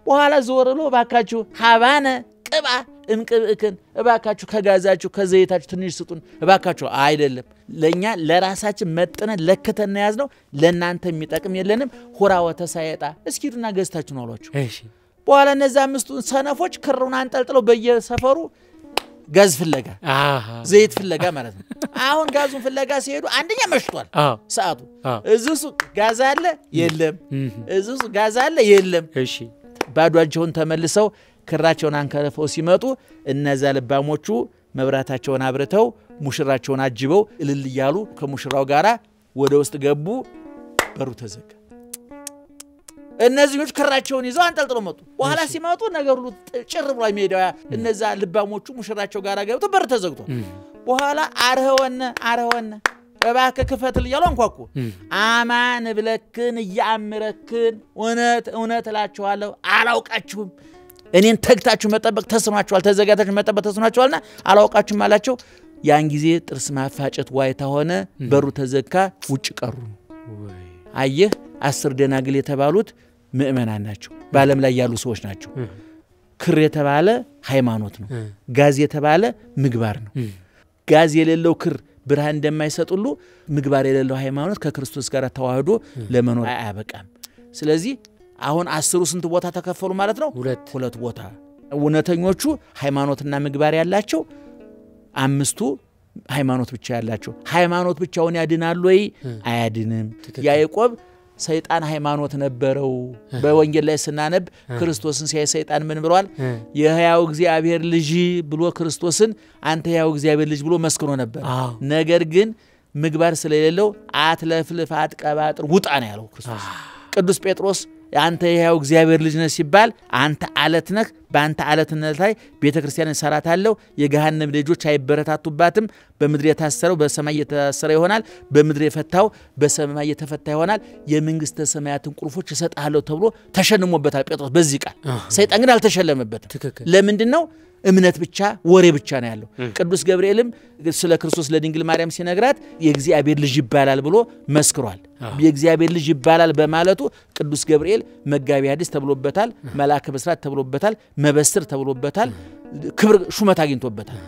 በኋላ ዘወረሎ ባካችሁ ሀባነ ቅባ እምቅብእክን እባካችሁ ከጋዛችሁ ከዘይታችሁ ትንሽ ስጡን እባካችሁ አይደለም ለኛ ለራሳችን መጥነን ለከተና ያዝነው ለናንተ የሚጠቅም የለንም ሁራ ወተሳየጣ እስኪዱና ገዝታችሁ ነው አሏችሁ በኋላ እነዛ አምስቱ ሰነፎች ክሩን አንጠልጥለው በየሰፈሩ ጋዝ ፍለጋ ዘይት ፍለጋ ማለት ነው አሁን ጋዙን ፍለጋ ሲሄዱ አንደኛ መሽቷል ሰዓቱ እዙስ ጋዝ አለ የለም እዙስ ጋዝ አለ የለም ባዷቸውን ተመልሰው ክራቸውን አንከረፈው ሲመጡ እነዛ ልባሞቹ መብራታቸውን አብርተው ሙሽራቸውን አጅበው እልል ይያሉ ከሙሽራው ጋራ ወደ ውስጥ ገቡ በሩ ተዘጋ እነዚህኞች ክራቸውን ይዘው አንጠልጥለው መጡ በኋላ ሲመጡ ነገር ሁሉ ጭር ብሎ ሜዳው እነዛ ልባሞቹ ሙሽራቸው ጋራ ገብተው በር ተዘግቷል በኋላ አረወነ እባክህ ክፈትል ይያሉ አንኳኩ አማን ብለክን ያምረክን እውነት እላችኋለሁ አላውቃችሁም እኔን ተግታችሁ መጠበቅ ተስኗችኋል ተዘጋታችሁ መጠበቅ ተስኗችኋልና አላውቃችሁም አላቸው ያን ጊዜ ጥርስ ማፋጨት ዋይታ ሆነ በሩ ተዘካ ውጭ ቀሩ አየህ 10 ደናግል የተባሉት ምእመናን ናቸው በአለም ላይ ያሉ ሰዎች ናቸው ክር የተባለ ሃይማኖት ነው ጋዝ የተባለ ምግባር ነው ጋዝ የሌለው ክር ብርሃን እንደማይሰጥሉ ምግባር የሌለው ሃይማኖት ከክርስቶስ ጋር ተዋህዶ ለመኖር አያበቃም ስለዚህ አሁን 10 ስንት ቦታ ተከፈሉ ማለት ነው ሁለት ቦታ እውነተኞቹ ሃይማኖትና ምግባር ያላቸው አምስቱ ሃይማኖት ብቻ ያላቸው ሃይማኖት ብቻውን ያድናል ወይ አያድንም ያዕቆብ ሰይጣን ሃይማኖት ነበረው በወንጌል ላይ ስናነብ ክርስቶስን ሲያይ ሰይጣን ምን ብሏል የሕያው እግዚአብሔር ልጅ ብሎ ክርስቶስን አንተ ሕያው እግዚአብሔር ልጅ ብሎ መስክሮ ነበር ነገር ግን ምግባር ስለሌለው አትለፍልፍ አትቀባጥር ውጣ ነው ያለው ክርስቶስ ቅዱስ ጴጥሮስ አንተ ሕያው እግዚአብሔር ልጅ ነህ ሲባል አንተ አለት ነህ በአንተ አለትነት ላይ ቤተክርስቲያንን ሰራታለሁ የገሃነም ልጆች አይበረታቱባትም በምድር የታሰረው በሰማይ የታሰረ ይሆናል በምድር የፈታው በሰማይ የተፈታ ይሆናል የመንግስተ ሰማያትን ቁልፎች እሰጣለሁ ተብሎ ተሸልሞበታል ጴጥሮስ በዚህ ቃል ሰይጣን ግን አልተሸለመበትም ለምንድነው እምነት ብቻ ወሬ ብቻ ነው ያለው ቅዱስ ገብርኤልም ስለ ክርስቶስ ለድንግል ማርያም ሲነግራት የእግዚአብሔር ልጅ ይባላል ብሎ መስክሯል የእግዚአብሔር ልጅ ይባላል በማለቱ ቅዱስ ገብርኤል መጋቢ ሐዲስ ተብሎበታል መልአከ ብስራት ተብሎበታል መበስር ተብሎበታል ክብር ሹመት አግኝቶበታል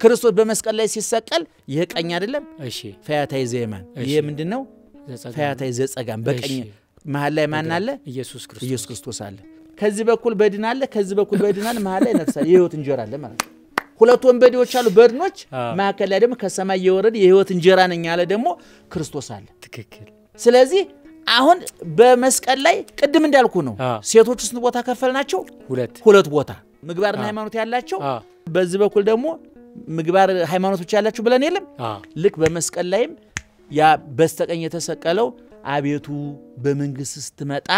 ክርስቶስ በመስቀል ላይ ሲሰቀል ይሄ ቀኝ አይደለም እሺ ፈያታዊ ዘየማን ይሄ ምንድነው ፈያታዊ ዘጸጋም በቀኝ መሃል ላይ ማን አለ ኢየሱስ ክርስቶስ አለ ከዚህ በኩል በድን አለ ከዚህ በኩል በድን አለ መሃል ላይ ነፍስ የህይወት እንጀራ አለ ማለት ሁለት ወንበዴዎች አሉ በድኖች ማከለ ላይ ደግሞ ከሰማይ የወረደ የህይወት እንጀራ ነኝ ያለ ደግሞ ክርስቶስ አለ ትክክል ስለዚህ አሁን በመስቀል ላይ ቅድም እንዳልኩ ነው ሴቶች ስንት ቦታ ከፈልናቸው ሁለት ቦታ ምግባርና ሃይማኖት ያላቸው በዚህ በኩል ደግሞ ምግባር ሃይማኖት ብቻ ያላችሁ ብለን የለም ልክ በመስቀል ላይም ያ በስተቀኝ የተሰቀለው አቤቱ በመንግስት ስትመጣ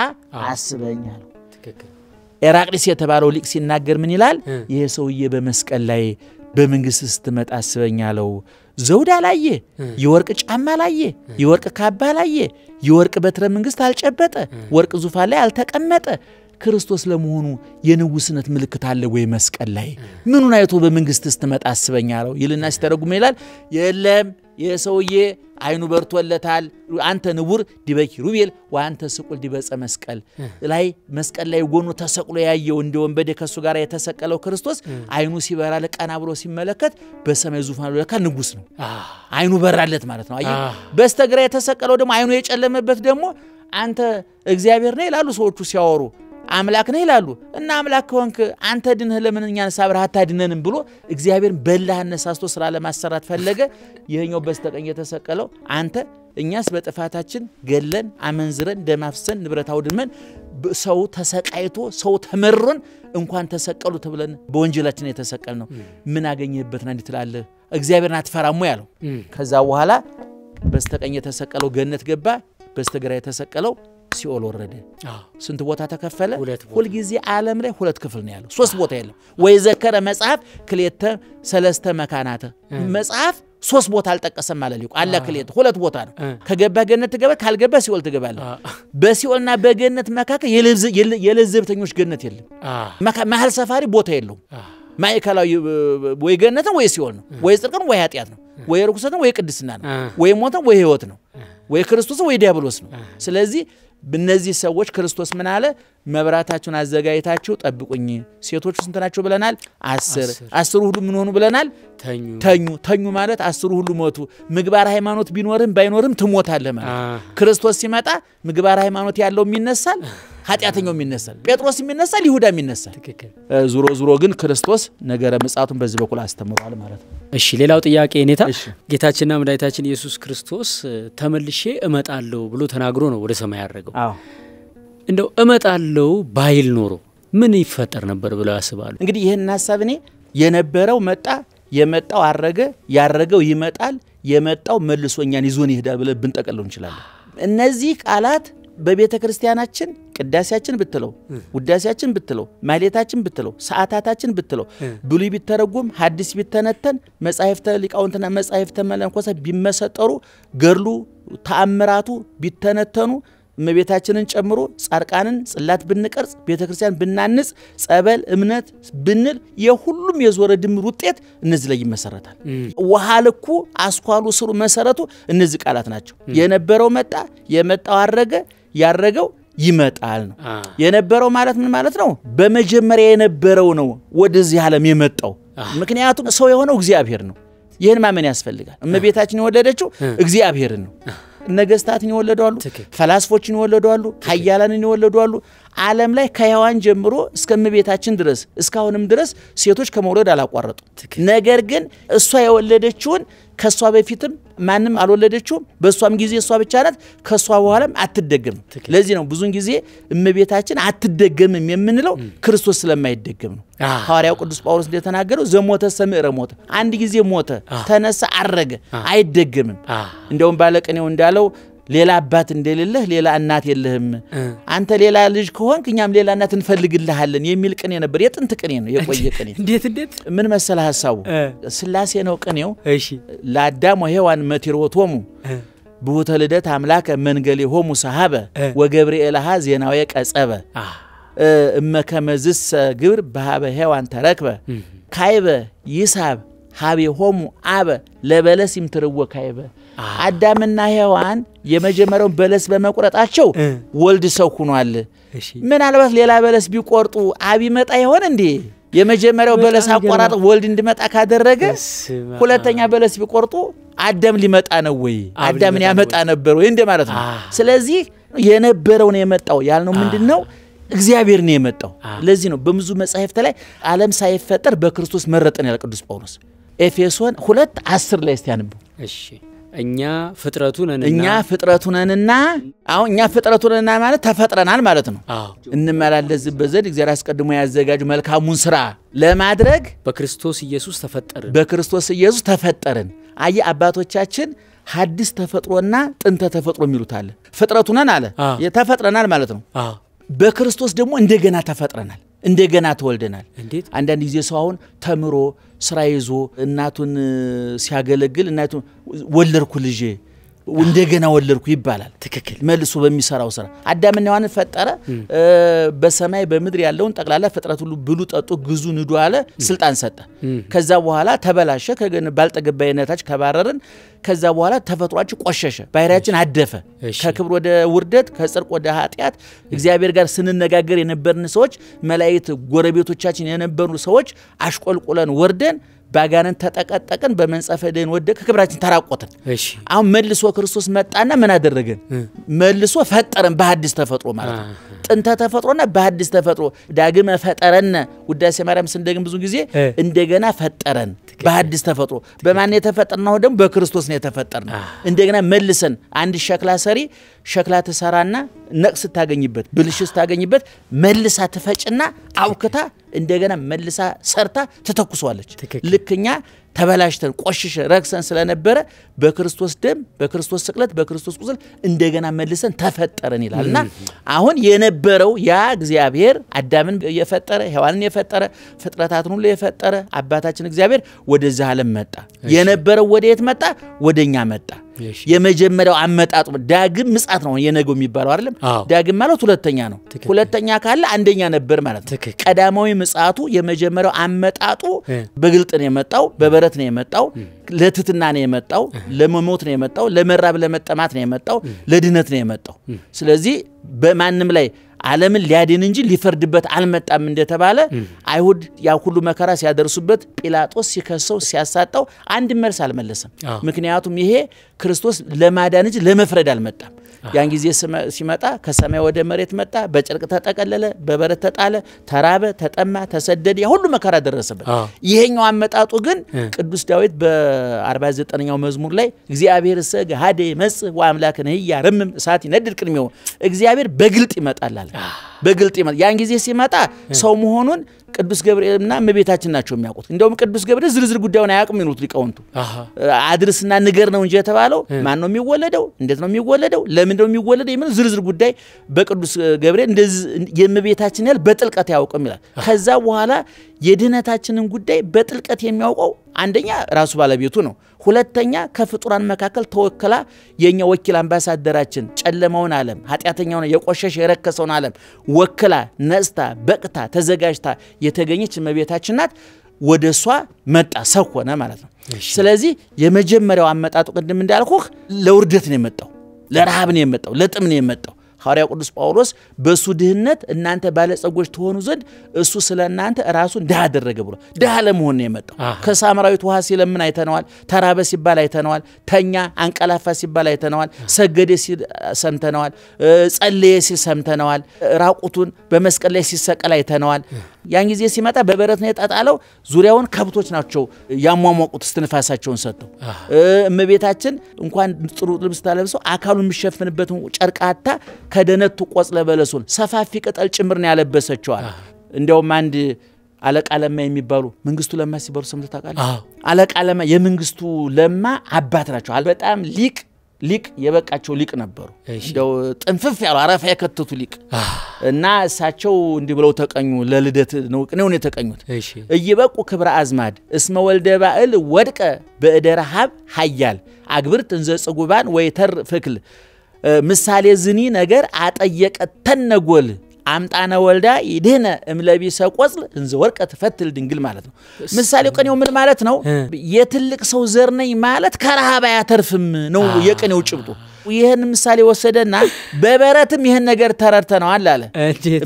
አስበኛል ትክክል ኤራቅሊስ የተባለው ሊቅ ሲናገር ምን ይላል ይሄ ሰውዬ በመስቀል ላይ በመንግስት ስትመጣ አስበኛለው ዘውድ አላየ የወርቅ ጫማ አላየ የወርቅ ካባ አላየ የወርቅ በትረ መንግስት አልጨበጠ ወርቅ ዙፋን ላይ አልተቀመጠ ክርስቶስ ለመሆኑ የንጉስነት ምልክት አለ ወይ መስቀል ላይ ምኑን አይቶ በመንግስት ስትመጣ አስበኛለው ይልና ሲተረጉም ይላል የለም የሰውዬ አይኑ በርቶለታል አንተ ንቡር ዲበኪ ሩቤል ወአንተ ስቁል ዲበጸ መስቀል ላይ መስቀል ላይ ጎኑ ተሰቅሎ ያየው እንደ ወንበዴ ከሱ ጋር የተሰቀለው ክርስቶስ አይኑ ሲበራ ለቀና ብሎ ሲመለከት በሰማይ ዙፋን ለካ ንጉስ ነው አይኑ በራለት ማለት ነው አይ በስተግራ የተሰቀለው ደግሞ አይኑ የጨለመበት ደግሞ አንተ እግዚአብሔር ነህ ይላሉ ሰዎቹ ሲያወሩ አምላክ ነህ ይላሉ እና አምላክ ከሆንክ አንተ ድነህ ለምንኛን ሳብራታ ድነንም ብሎ እግዚአብሔር በላህነ ሳስቶ ስራ ለማሰራት ፈለገ ይሄኛው በስተቀኝ የተሰቀለው አንተ እኛስ በጥፋታችን ገለን አመንዝረን ደማፍሰን ንብረት አውድመን ሰው ተሰቃይቶ ሰው ተመረን እንኳን ተሰቀሉ ተብለን በወንጀላችን የተሰቀል ነው ምን አገኘህበትና እንድትላለ እግዚአብሔርን አትፈራሙ ያለው ከዛ በኋላ በስተቀኝ የተሰቀለው ገነት ገባ በስተግራ የተሰቀለው ሲኦል ወረደ ስንት ቦታ ተከፈለ ሁሉ ጊዜ ዓለም ላይ ሁለት ክፍል ነው ያለው ሶስት ቦታ የለም ወይ ዘከረ መጽሐፍ ክሌተ ሰለስተ መካናተ መጽሐፍ ሶስት ቦታ አልጠቀሰም ማለት ሊቁ አለ ክሌተ ሁለት ቦታ ነው ከገባ ገነት ትገባ ካልገባ ሲኦል ትገባለህ በሲኦልና በገነት መካከል የለዘብተኞች ገነት የለም መሃል ሰፋሪ ቦታ የለው ማይከላው ወይ ገነት ነው ወይ ሲኦል ነው ወይ ጽድቅ ነው ወይ ኃጢያት ነው ወይ ርኩሰት ነው ወይ ቅድስና ነው ወይ ሞት ነው ወይ ህይወት ነው ወይ ክርስቶስ ወይ ዲያብሎስ ነው ስለዚህ በእነዚህ ሰዎች ክርስቶስ ምን አለ መብራታችሁን አዘጋይታችሁ ጠብቁኝ ሴቶቹ ስንት ናቸው ብለናል 10 ሁሉ ምን ሆኑ ብለናል ተኙ ማለት 10 ሁሉ ሞቱ ምግባር ሃይማኖት ቢኖርም ባይኖርም ትሞታለህ ማለት ክርስቶስ ሲመጣ ምግባር ሃይማኖት ያለው የሚነሳል ኃጢያተኛው የሚነሳል ጴጥሮስ የሚነሳል ይሁዳ የሚነሳል ዙሮ ግን ክርስቶስ ነገረ ምጽአቱን በዚህ በኩል አስተምሯል ማለት ነው እሺ ሌላው ጥያቄ እኔታ ጌታችንና መድኃኒታችን ኢየሱስ ክርስቶስ ተመልሼ እመጣለሁ ብሎ ተናግሮ ነው ወደ ሰማይ ያረገው እንደው እመጣለሁ ባይል ኖሮ ምን ይፈጠር ነበር ብለው ያስባሉ እንግዲህ ይሄን ሐሳብ እኔ የነበረው መጣ የመጣው አረገ ያረገው ይመጣል የመጣው መልሶኛን ይዞን ይሄዳል ብለን ብንጠቀለው እንችላለን እነዚህ ቃላት በቤተ ክርስቲያናችን ቅዳሴያችን ብትለው ውዳሴያችን ብትለው ማህሌታችን ብትለው ሰዓታታችን ብትለው ብሉይ ቢተረጎም ሐዲስ ቢተነተን መጻሕፍተ ሊቃውንትና መጻሕፍተ መነኮሳት ቢመሰጠሩ ገርሉ ተአምራቱ ቢተነተኑ እመቤታችንን ጨምሮ ጻድቃንን ጽላት ብንቀርጽ ቤተክርስቲያን ብናንጽ ጸበል እምነት ብንል የሁሉም የዞረ ድምር ውጤት እነዚህ ላይ ይመሰረታል ወሃልኩ አስኳሉ ስሩ መሰረቱ እነዚህ ቃላት ናቸው የነበረው መጣ የመጣው አረገ ያረገው ይመጣል ነው የነበረው ማለት ምን ማለት ነው በመጀመሪያ የነበረው ነው ወደዚህ ዓለም የመጣው ምክንያቱም ሰው የሆነው እግዚአብሔር ነው ይሄን ማመን ያስፈልጋል እመቤታችን የወለደችው እግዚአብሔርን ነው ነገስታትን ይወለዳሉ ፈላስፎችን ይወለዳሉ ኃያላንን ይወለዳሉ ዓለም ላይ ከያዋን ጀምሮ እስከ እመቤታችን ድረስ እስካሁንም ድረስ ሴቶች ከመውለድ አላቋረጡ ነገር ግን እሷ የወለደችውን ከሷ በፊትም ማንም አልወለደችውም በሷም ጊዜ እሷ ብቻ ናት ከሷ በኋላም አትደገም ለዚህ ነው ብዙን ጊዜ እመቤታችን አትደገምም የምንለው ክርስቶስ ስለማይደገም ነው ሐዋርያው ቅዱስ ጳውሎስ እንደተናገረው ዘሞተ ሰምዕረ ሞተ አንድ ጊዜ ሞተ ተነሳ አረገ አይደገምም እንደውም ባለቀኔው እንዳለው ሌላ አባት እንደሌለህ ሌላ እናት የለህም አንተ ሌላ ልጅ ከሆንክ እኛም ሌላ እናት እንፈልግልሃለን የሚል ቅኔ ነበር የጥንት ቅኔ ነው የቆየ ቅኔ እንዴት ምን መሰለህ ሐሳቡ ስላሴ ነው ቅኔው እሺ ለአዳም ወሔዋን መቲሮቶሙ ብሁተ ልደት አምላከ መንገሌ ሆሙ ሰሃበ ወገብርኤል ሀ ዜናዊ ቀጸበ እመከመዝስ ግብር በሃበ ሔዋን ተረክበ ካይበ ይሳብ ሃቤ ሆሙ አበ ለበለስ ይምትርወ ካይበ አዳምና ሔዋን የመጀመሪያው በለስ በመቁረጣቸው ወልድ ሰው ሆኗል ምናልባት ሌላ በለስ ቢቆርጡ አብ ይመጣ ይሆን እንዴ የመጀመሪያው በለስ አቋራጥ ወልድ እንዲመጣ ካደረገ ሁለተኛ በለስ ቢቆርጡ አዳም ሊመጣ ነው ወይ አዳምን ያመጣ ነበር ወይ እንደማለት ነው ስለዚህ የነበረው ነው የመጣው ያልነው ምንድነው እግዚአብሔር ነው የመጣው ለዚህ ነው በብዙ መጻሕፍት ላይ ዓለም ሳይፈጠር በክርስቶስ መረጠን ያለ ቅዱስ ጳውሎስ ኤፌሶን 2:10 ላይ እስቲ አንቡ እሺ እኛ ፍጥረቱ ነንና አሁን እኛ ፍጥረቱ ነንና ማለት ተፈጥረናል ማለት ነው እንመላለስበት ዘንድ እግዚአብሔር አስቀድሞ ያዘጋጀው መልካሙን ስራ ለማድረግ በክርስቶስ ኢየሱስ ተፈጠርን አየ አባቶቻችን ሐዲስ ተፈጥሮና ጥንተ ተፈጥሮ የሚሉት አለ ፍጥረቱ ነን አለ የተፈጥረናል ማለት ነው በክርስቶስ ደግሞ እንደገና ተፈጥረናል እንደገና ተወልደናል አንዳንድ ጊዜ ሰው አሁን ተምሮ ስራ ይዞ እናቱን ሲያገለግል እናቱን ወለድኩ ልጄ እንደገና ወለድኩ ይባላል ትክክል መልሶ በሚሰራው ስራ አዳምና ሔዋንን ፈጠረ በሰማይ በምድር ያለውን ጠቅላላ ፍጥረት ሁሉ ብሉ ጠጡ ግዙ ንዱ አለ ስልጣን ሰጠ ከዛ በኋላ ተበላሸ ከገነ ባልጠገባይነታች ከባረርን ከዛ በኋላ ተፈጥሯችን ቆሸሸ ባይራችን አደፈ ከክብር ወደ ውርደት ከጽድቅ ወደ ኃጢያት እግዚአብሔር ጋር ስንነጋገር የነበርን ሰዎች መላእክት ጎረቤቶቻችን የነበሩ ሰዎች አሽቆልቁለን ወርደን ባጋነን ተጠቀጠቀን በመንጸፈ ደን ወደ ከክብራችን ተራቆተን እሺ አሁን መልሶ ክርስቶስ መጣና ምን አደረገን መልሶ ፈጠረን በሐዲስ ተፈጥሮ ማለት ነው ጥንተ ተፈጥሮና በሐዲስ ተፈጥሮ ዳግመ ፈጠረን ውዳሴ ማርያም ስንደግም ብዙ ጊዜ እንደገና ፈጠረን በሐዲስ ተፈጥሮ በማን የተፈጠርነው ደግሞ በክርስቶስ ነው የተፈጠርነው እንደገና መልሰን አንድ ሸክላ ሰሪ ሸክላ ተሰራና ነቅስ ታገኝበት ብልሽስ ታገኝበት መልሳ ተፈጭና አውክታ እንደገና መልሳ ሰርታ ተተኩሷለች ልክኛ ተበላሽተን ቆሽሽ ረክሰን ስለነበረ በክርስቶስ ደም በክርስቶስ ስቅለት በክርስቶስ ቁስል እንደገና መልሰን ተፈጠረን ይላልና አሁን የነበረው ያ እግዚአብሔር አዳምን የፈጠረ ሔዋንን የፈጠረ ፍጥረታትን ሁሉ የፈጠረ አባታችን እግዚአብሔር ወደዚህ ዓለም መጣ የነበረው ወዴት መጣ ወደኛ መጣ የመጀመሪያው አመጣጡ ዳግም ምጽአት ነው የነገው የሚባለው አይደለም ዳግም ማለት ሁለተኛ ነው ሁለተኛ ካለ አንደኛ ነበር ማለት ነው ቀዳማዊ ምጽአቱ የመጀመሪያው አመጣጡ በግልጥ ነው የመጣው በበረት ነው የመጣው ለትትና ነው የመጣው ለመሞት ነው የመጣው ለመራብ ለመጠማት ነው የመጣው ለድነት ነው የመጣው ስለዚህ በማንም ላይ ዓለምን ሊያድን እንጂ ሊፈርድበት አልመጣም እንደተባለ አይሁድ ያ ሁሉ መከራ ሲያደርሱበት ጲላጦስ ሲከሰው ሲያሳጣው አንድ መልስ አልመለሰም ምክንያቱም ይሄ ክርስቶስ ለማዳን እንጂ ለመፍረድ አልመጣም ያን ጊዜ ሲመጣ ከሰማይ ወደ መሬት መጣ በጨርቅ ተጠቀለለ በበረት ተጣለ ተራበ ተጠማ ተሰደደ ያ ሁሉ መከራ ደረሰበት ይሄኛው አመጣጡ ግን ቅዱስ ዳዊት በ49ኛው መዝሙር ላይ እግዚአብሔር ሰገ ሀደ መጽ ወአምላክነ ያረምም እሳት ይነድድ ቅድሜው እግዚአብሔር በግልጥ ይመጣል በግልጥ ይመጣ ያን ጊዜ ሲመጣ ሰው መሆኑን ቅዱስ ገብርኤልና እመቤታችን ናቸው የሚያውቁት እንደውም ቅዱስ ገብርኤል ዝርዝር ጉዳዩን አያውቅም ይሉት ሊቃውንቱ አድርስና ንገር ነው እንጂ የተባለው ማን ነው የሚወለደው እንዴት ነው የሚወለደው ለምን ነው የሚወለደው የሚል ዝርዝር ጉዳይ በቅዱስ ገብርኤል እንደዚህ የእመቤታችን ያል በጥልቀት ያውቅም ይላል ከዛ በኋላ የድነታችንን ጉዳይ በጥልቀት የሚያውቀው አንደኛ ራሱ ባለቤቱ ነው ሁለተኛ ከፍጡራን መካከል ተወከላ የኛ ወኪል አምባሳደራችን ጨለማውን ዓለም ኃጢያተኛውን የቆሸሽ የረከሰውን ዓለም ወከላ ነስታ በቅታ ተዘጋጅታ የተገኘች እመቤታችን ናት ወደሷ መጣ ሰው ሆነ ማለት ነው ስለዚህ የመጀመሪያው አመጣጡ ቅድም እንዳልኩህ ለውርደት ነው የመጣው ለረሃብ ነው የመጣው ለጥም ነው የመጣው ሐዋርያው ቅዱስ ጳውሎስ በሱ ድህነት እናንተ ባለጸጎች ተሆኑ ዘንድ እሱ ስለናንተ ራሱን ድሃ አደረገ ብሎ ድሃ ለመሆን ነው የመጣው ከሳምራዊት ውሃ ሲለምን አይተነዋል ተራበ ሲባል አይተነዋል ተኛ አንቀላፋ ሲባል አይተነዋል ሰገደ ሲሰምተነዋል ጸለየ ሲሰምተነዋል ራቁቱን በመስቀል ላይ ሲሰቀል አይተነዋል ያን ጊዜ ሲመጣ በበረት ነው የጣጣለው ዙሪያውን ከብቶች ናቸው ያሟሟቁት እስትንፋሳቸውን ሰጥተው እመቤታችን እንኳን ጥሩ ልብስ ታለብሰው አካሉን የሚሸፍንበት ጨርቃታ ከደነቱ ቆጽለ በለሱን ሰፋፊ ቅጠል ጭምር ነው ያለበሰችዋል እንደውም አንድ አለቃ ለማ የሚባሉ መንግስቱ ለማ ሲባሉ ሰምተህ ታውቃለህ አለቃ ለማ የመንግስቱ ለማ አባት ናቸው በጣም ሊቅ ሊቅ የበቃቸው ሊቅ ነበሩ እንደው ጥንፍፍ ያሉ አረፋ የከተቱ ሊቅ እና እሳቸው እንዲህ ብለው ተቀኙ ለልደት ነው የተቀኙት እየበቁ ክብረ አዝማድ እስመ ወልደ ባእል ወድቀ በእደረሃብ ኃያል አግብርት እንዘ ጽጉባን ወይተር ፍክል ምሳሌ ዝኒ ነገር አጠየቀ ተነጎል አምጣነ ወልዳ ይድህነ እምለቢሰ ቆጽል እንዘ ወርቀ ተፈትል ድንግል ማለት ነው ምሳሌው ቀኔው ምን ማለት ነው የትልቅ ሰው ዘር ነኝ ማለት ከረሃባ ያተርፍም ነው የቀኔው ጭብጡ ይሄን ምሳሌ ወሰደና በበረትም ይሄን ነገር ተረድተናል አለ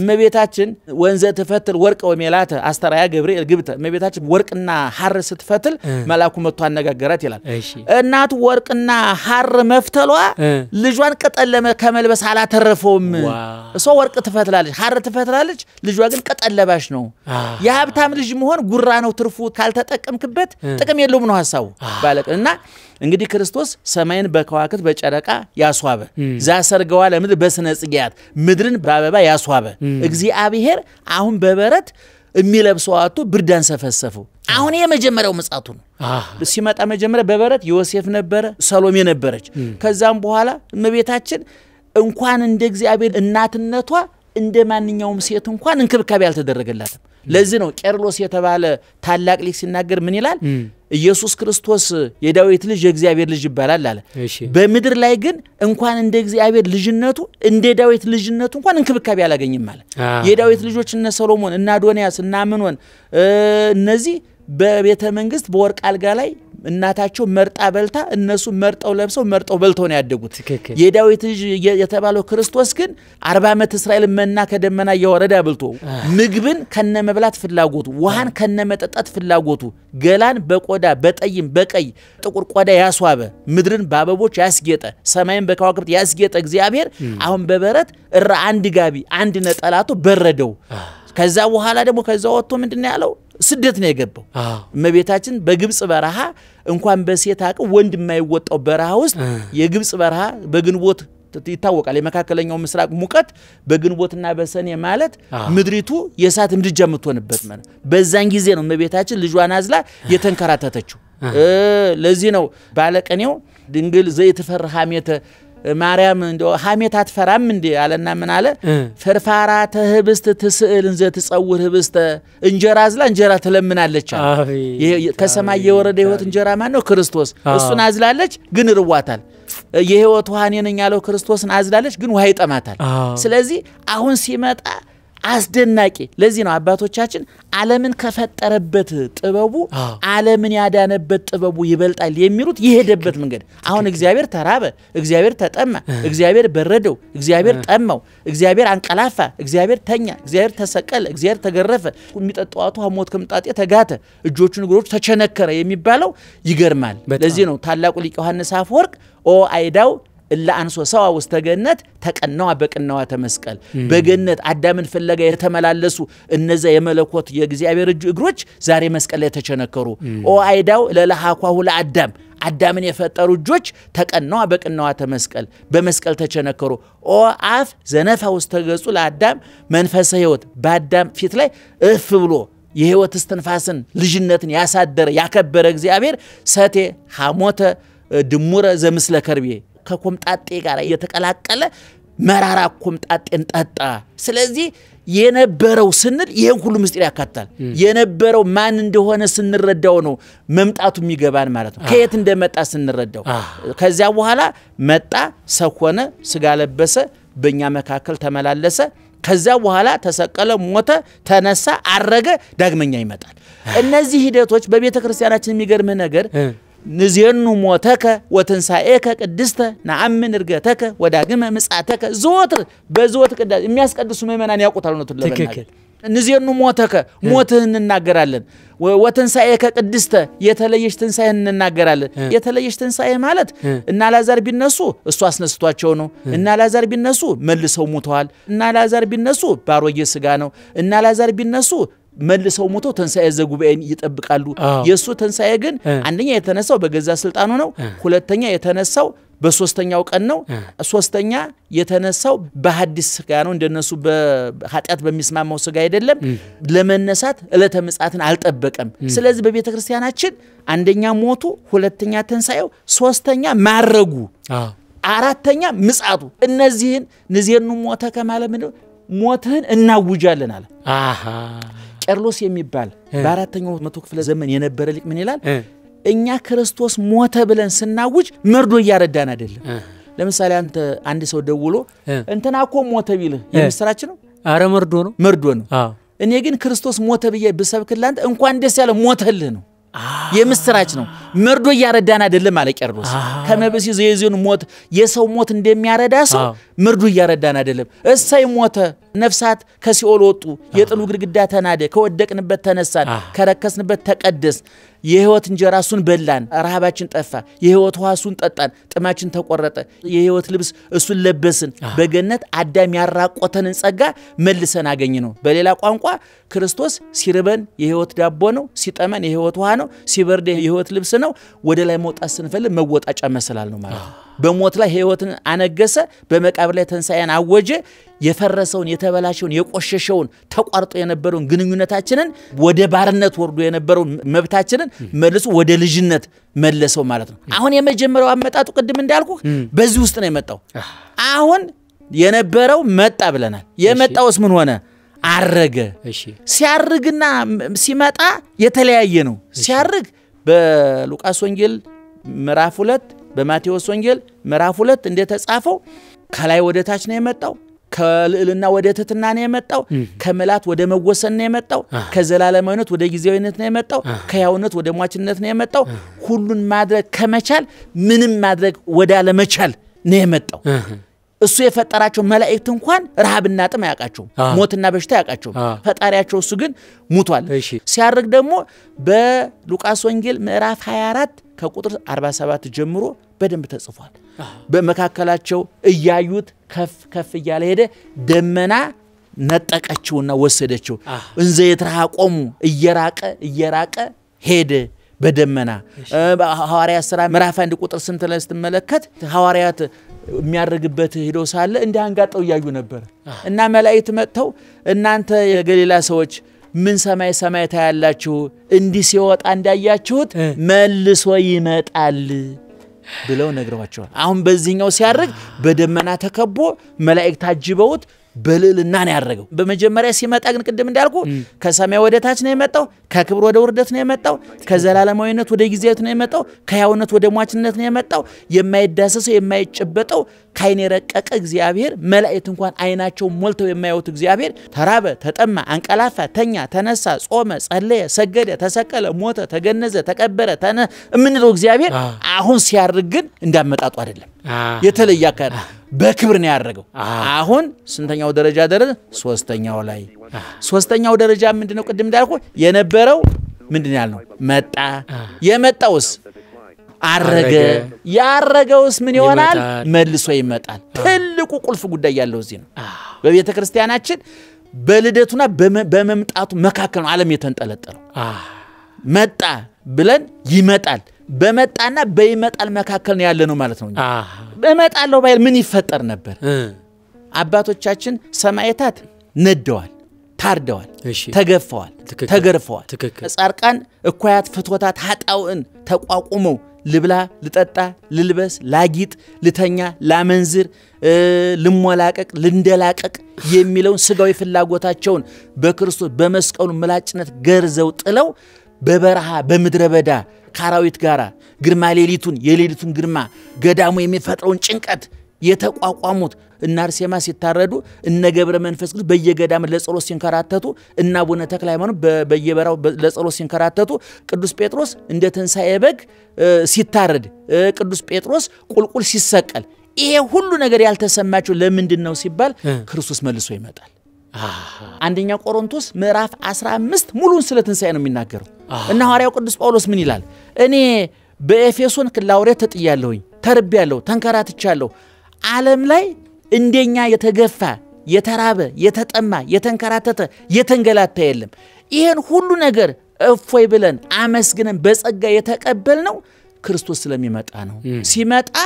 እመቤታችን ወንዘ ተፈትል ወርቀ ወሜላተ አስተራያ ገብርኤል ግብተ እመቤታችን ወርቅና ሐር ስትፈትል መላኩ መጥቶ አነጋገራት ይላል እናቱ ወርቅና ሐር መፍተሏ ልጇን ቀጠለመ ከመልበስ አላተረፈውም እሷ ወርቅ ትፈትላለች ሐር ትፈትላለች ልጇ ግን ቀጠለባሽ ነው የሀብታም ልጅ መሆን ጉራ ነው ትርፉ ካልተጠቀምክበት ጥቅም የለውም ነው ሐሳቡ ባለቅና እንግዲህ ክርስቶስ ሰማይን በከዋክብት በጨረቃ ያስዋበ ዛሰርገዋ ለምድር በስነ ጽጌያት ምድርን በአበባ ያስዋበ እግዚአብሔር አሁን በበረት የሚለብሰው አጡ ብርዳን ሰፈሰፈው አሁን የመጀመሪያው መጻቱ ነው ሲመጣ መጀመሪያ በበረት ዮሴፍ ነበረ ሰሎሜ ነበረች ከዛም በኋላ እመቤታችን እንኳን እንደ እግዚአብሔር እናትነቷ እንደማንኛውም ሴት እንኳን እንክብካቤ ያልተደረገላትም ለዚህ ነው ቄርሎስ የተባለ ታላቅ ሊቅ ሲናገር ምን ይላል ኢየሱስ ክርስቶስ የዳዊት ልጅ የእግዚአብሔር ልጅ ይባላል አለ በመድር ላይ ግን እንኳን እንደ እግዚአብሔር ልጅነቱ እንደ ዳዊት ልጅነቱ እንኳን እንክብካቤ ያላገኝም ማለት የዳዊት ልጆች እነ ሰሎሞን እና አዶንያስ እና አምኖን እነዚህ በቤተ መንግስት በወርቅ አልጋ ላይ እናታቸው መርጣ በልታ እነሱ መርጠው ለብሰው መርጠው በልተው ነው ያደጉት የዳዊት ልጅ የተባለው ክርስቶስ ግን 40 ዓመት እስራኤል መና ከደመና ያወረዳ በልቶ ምግብን ከነመብላት ፍላጎቱ ውሃን ከነመጠጣት ፍላጎቱ ገላን በቆዳ በጠይም በቀይ ጥቁር ቆዳ ያስዋበ ምድርን በአበቦች ያስጌጠ ሰማይን በከዋክብት ያስጌጠ እግዚአብሔር አሁን በበረት አንድ ጋቢ አንድ ነጠላቱ በረደው ከዛ በኋላ ደግሞ ከዛ ወጥቶ ምንድነው ያለው ስደት ነው የገባው እመቤታችን በግብጽ በረሃ እንኳን በሴት አቅ ወንድ የማይወጣው በረሃ ውስጥ የግብጽ በረሃ በግንቦት ይታወቃል የመካከለኛው ምስራቅ ሙቀት በግንቦትና በሰኔ ማለት ምድሪቱ የሳት ምድጃ የምትሆንበት ማለት በዛን ጊዜ ነው እመቤታችን ልጇን አዝላ የተንከራተተችው ለዚህ ነው ባለቀኔው ድንግል ዘይትፈርሃሜተ ማርያም እንደው ሐሜት አትፈራም እንዴ አለና ምን አለ ፈርፋራተ ህብስት ትስእል እንዘ ትጸውር ህብስት እንጀራ አዝላ እንጀራ ትለምናለች ከሰማይ የወረደ ህይወት እንጀራ ማን ነው ክርስቶስ እሱን አዝላለች ግን ርዋታል የህይወት ውሃ ነኝ ያለው ክርስቶስን አዝላለች ግን ውሃ ይጠማታል ስለዚህ አሁን ሲመጣ አስደናቂ ለዚህ ነው አባቶቻችን ዓለምን ከፈጠረበት ጥበቡ ዓለምን ያዳነበት ጥበቡ ይበልጣል የሚሉት ይሄደበት መንገድ አሁን እግዚአብሔር ተራበ እግዚአብሔር ተጠማ እግዚአብሔር በረደው እግዚአብሔር ጠማው እግዚአብሔር አንቀላፋ እግዚአብሔር ተኛ እግዚአብሔር ተሰቀለ እግዚአብሔር ተገረፈ የሚጠጣዋቱ ሐሞት ከምጣጤ ተጋተ እጆቹን እግሮቹ ተቸነከረ የሚባለው ይገርማል ለዚህ ነው ታላቁ ሊቅ ዮሐንስ አፈወርቅ ኦ አይዳው እላ አንሶ ሰዋ ውስጥ ገነት ተቀናው በቅናዋ ተመስቀል በገነት አዳምን ፍለጋ የተመላለሱ እነዛ የመለኮት የእግዚአብሔር እግሮች ዛሬ መስቀል ላይ ተቸነከሩ ኦ አይዳው ለለሃኳሁ ለአዳም አዳምን የፈጠሩ እጆች ተቀናው በቅናዋ ተመስቀል በመስቀል ተቸነከሩ ኦ አፍ ዘነፋ ውስጥ ተገጹ ለአዳም መንፈሰ ህይወት በአዳም ፊት ላይ እፍ ብሎ የህይወት እስትንፋስን ልጅነትን ያሳደረ ያከበረ እግዚአብሔር ሰቴ ሐሞተ ድሙረ ዘምስለ ከርቤ ከኮምጣጤ ጋር የተቀላቀለ መራራ ኮምጣጤን ጠጣ ስለዚህ የነበረው ስንል ይሄን ሁሉ ምስጢር ያካታል የነበረው ማን እንደሆነ ስንረዳው ነው መምጣቱ የሚገባን ማለት ነው ከየት እንደመጣ ስንረዳው ከዚያ በኋላ መጣ ሰኮነ ስጋ ለበሰ በእኛ መካከል ተመላለሰ ከዛ በኋላ ተሰቀለ ሞተ ተነሳ አረገ ዳግመኛ ይመጣል እነዚህ ሂደቶች በቤተ ክርስቲያናችን የሚገርም ነገር ንዚየኑ ሞተከ ወትንሳኤከ ቅድስተ ነአምን እርገተከ ወዳግመ ምጻተከ ዘወትር በዘወትር ቅዳሴ የሚያስቀድሱ ምእመናን ያውቁታል ነው ተለበናል ንዚየኑ ሞተከ ሞትህን እንናገራለን ወትንሳኤከ ቅድስተ የተለየሽ ትንሳኤን እንናገራለን የተለየሽ ትንሳኤ ማለት እና ላዛር ቢነሱ እሱ አስነስቷቸው ነው እና ላዛር ቢነሱ መልሰው ሞተዋል እና ላዛር ቢነሱ ባሮጌ ስጋ ነው እና ላዛር ቢነሱ መልሰው ሞቶ ተንሳኤ ዘጉባኤን ይጠብቃሉ የሱ ተንሳኤ ግን አንደኛ የተነሳው በገዛ ስልጣኑ ነው ሁለተኛ የተነሳው በሶስተኛው ቀን ነው ሶስተኛ የተነሳው በሐዲስ ስጋ ነው እንደነሱ በኃጢያት በሚስማማው ስጋ አይደለም ለመነሳት ዕለተ ምጽአትን አልጠበቀም ስለዚህ በቤተ ክርስቲያናችን አንደኛ ሞቱ ሁለተኛ ተንሳኤው ሶስተኛ ማረጉ አራተኛ ምጽአቱ እነዚህን ንዜኑ ሞተ ከማለት ምን ሞትህን እናውጃለን አለ ቄርሎስ የሚባል በአራተኛው መቶ ክፍለ ዘመን የነበረ ሊቅ ምን ይላል እኛ ክርስቶስ ሞተ ብለን ስናውጅ መርዶ ያረዳን አይደለም ለምሳሌ አንድ ሰው ደውሎ እንተናኮ ሞተ ቢልህ የምስራች ነው አረ መርዶ ነው እኔ ግን ክርስቶስ ሞተ ብዬ ብሰብክላንተ እንኳን ደስ ያለ ሞተልህ ነው የምስራች ነው መርዶ ያረዳን አይደለም አለ ቄርሎስ ከመበሲ ዘይዙን ሞት የሰው ሞት እንደሚያረዳ ሰው መርዶ ያረዳን አይደለም እሰይ ሞተ ነፍሳት ከሲኦል ወጡ የጥሉ ግድግዳ ተናደ ከወደቅንበት ተነሳን ከረከስንበት ተቀደስ የህይወት እንጀራሱን በላን ረሃባችን ጠፋ የህይወት ውሃሱን ጠጣን ጥማችን ተቆረጠ የህይወት ልብስ እሱን ለበስን በገነት አዳም ያራቆተንን ጸጋ መልሰን አገኘ ነው በሌላ ቋንቋ ክርስቶስ ሲርበን የህይወት ዳቦ ነው ሲጠመን የህይወት ውሃ ነው ሲበርድ የህይወት ልብስ ነው ወደ ላይ መውጣት ስንፈልግ መወጣጫ መሰላል ነው ማለት በሞት ላይ ህይወትን አነገሰ በመቃብር ላይ ተንሳያን አወጀ የፈረሰውን የተበላሸውን የቆሸሸውን ተቋርጦ የነበረውን ግንኙነታችንን ወደ ባርነት ወርዶ የነበረውን መብታችንን መልሶ ወደ ልጅነት መለሰው ማለት ነው አሁን የመጀመሪያው አመጣጡ ቅድም እንዳልኩ በዚህ ውስጥ ነው የመጣው አሁን የነበረው መጣ ብለናል የመጣውስ ምን ሆነ አረገ ሲያርግና ሲመጣ የተለያየ ነው ሲያርግ በሉቃስ ወንጌል ምዕራፍ 2 በማቴዎስ ወንጌል ምዕራፍ 2 እንደተጻፈው ከላይ ወደ ታች ነው የመጣው ከልዕልና ወደ ትሕትና ነው የመጣው ከመላት ወደ መወሰን ነው የመጣው ከዘላለማዊነት ወደ ጊዜያዊነት ነው የመጣው ከያውነት ወደ ሟችነት ነው የመጣው ሁሉን ማድረግ ከመቻል ምንም ማድረግ ወደ አለመቻል ነው የመጣው እሱ የፈጠራቸው መላእክት እንኳን ረሃብና ጥም ያቃቸው ሞትና በሽታ ያቃቸው ፈጣሪያቸው እሱ ግን ሙቷል ሲያርግ ደግሞ በሉቃስ ወንጌል ምዕራፍ 24 ከቁጥር 47 ጀምሮ በደንብ ተጽፏል በመካከላቸው እያዩት ከፍ እያለ ሄደ ደመና ነጠቀችውና ወሰደችው እንዘ ይትራቆሙ እየራቀ ሄደ በደመና ሐዋርያት ሥራ ምዕራፍ 1 ቁጥር ስንት ላይ ስትመለከት ሐዋርያት የሚያርግበት ሄዶ ሳለ እንደ አንጋጠው ያዩ ነበር እና መላእክት መጥተው እናንተ የገሊላ ሰዎች ምን ሰማይ ታያላችሁ እንዲህ ሲወጣ እንዳያችሁት መልሶ ይመጣል ብለው ነግረዋቸዋል አሁን በዚህኛው ሲያርግ በደመና ተከቦ መላእክት ታጅበውት በልልና ነው ያረገው በመጀመሪያ ሲመጣ ግን ቅድም እንዳልኩ ከሰማይ ወደ ታች ነው የመጣው ከክብር ወደ ውርደት ነው የመጣው ከዘላለማዊነት ወደ ጊዜያዊነት ነው የመጣው ከያውነት ወደ ሟችነት ነው የመጣው የማይዳሰሰው የማይጨበጠው ካይን የረቀቀ እግዚአብሔር መላእክት እንኳን አይናቸው ሞልተው የማያዩት እግዚአብሔር ተራበ ተጠማ አንቀላፋ ተኛ ተነሳ ጾመ ጸለየ ሰገደ ተሰቀለ ሞተ ተገነዘ ተቀበረ ምንለው እግዚአብሔር አሁን ሲያርግ ግን እንዳመጣጡ አይደለም የተለየ አካል በክብር ነው ያረገው አሁን ስንተኛው ደረጃ ደረሰ ሶስተኛው ደረጃ ምንድነው ቅድም እንዳልኩ የነበረው ምንድነው ያልነው መጣ የመጣውስ አረገ ያረገውስ ምን ይሆናል መልሶ ይመጣል ትልቁ ቁልፍ ጉዳይ ያለው እዚህ ነው በቤተ ክርስቲያናችን በልደቱና በመምጣቱ መካከል ነው ዓለም የተንጠለጠለው መጣ ብለን ይመጣል በመጣና በይመጣል መካከል ነው ያለ ነው ማለት ነው በመጣለው ባይል ምን ይፈጠር ነበር አባቶቻችን ሰማዕታት ነደዋል ታርደዋል ተገፈዋል ተገርፈዋል ጻርቃን እኳያት ፍትወታት ኃጣውን ተቋቁመው ልብላ ልጠጣ ልልበስ ላጊጥ ልተኛ ላመንዝር ልሞላቀቅ ልንደላቀቅ የሚለውን ስጋዊ ፍላጎታቸውን በክርስቶስ በመስቀሉ ምላጭነት ገርዘው ጥለው በበረሃ በመድረበዳ ካራዊት ጋራ ግርማ የሌሊቱን ግርማ ገዳሙ የሚፈጥረውን ጭንቀት የተቋቋሙት እና አርሴማ ሲታረዱ እነ ገብረ መንፈስ ቅዱስ በየገዳም ለጸሎት ሲንከራተቱ እና አቡነ ተክለ ሃይማኖት በየበራው ለጸሎት ሲንከራተቱ ቅዱስ ጴጥሮስ እንደ ተንሳኤ በግ ሲታረድ ቅዱስ ጴጥሮስ ቁልቁል ሲሰቀል ይሄ ሁሉ ነገር ያልተሰማቸው ለምንድነው ሲባል ክርስቶስ መልሶ ይመጣል አንደኛ ቆሮንቶስ ምዕራፍ 15 ሙሉን ስለ ትንሳኤ ነው የሚናገረው እና ሐዋርያው ቅዱስ ጳውሎስ ምን ይላል እኔ በኤፌሶን ክላውሬት ተጥያለሁኝ ተርቤያለሁ ተንከራትቻለሁ ዓለም ላይ እንደኛ የተገፋ የተራበ የተጠማ የተንከራተተ የተንገላታ የለም ይሄን ሁሉ ነገር እፎይ ብለን አመስግነን በጸጋ የተቀበልነው ክርስቶስ ስለሚመጣ ነው ሲመጣ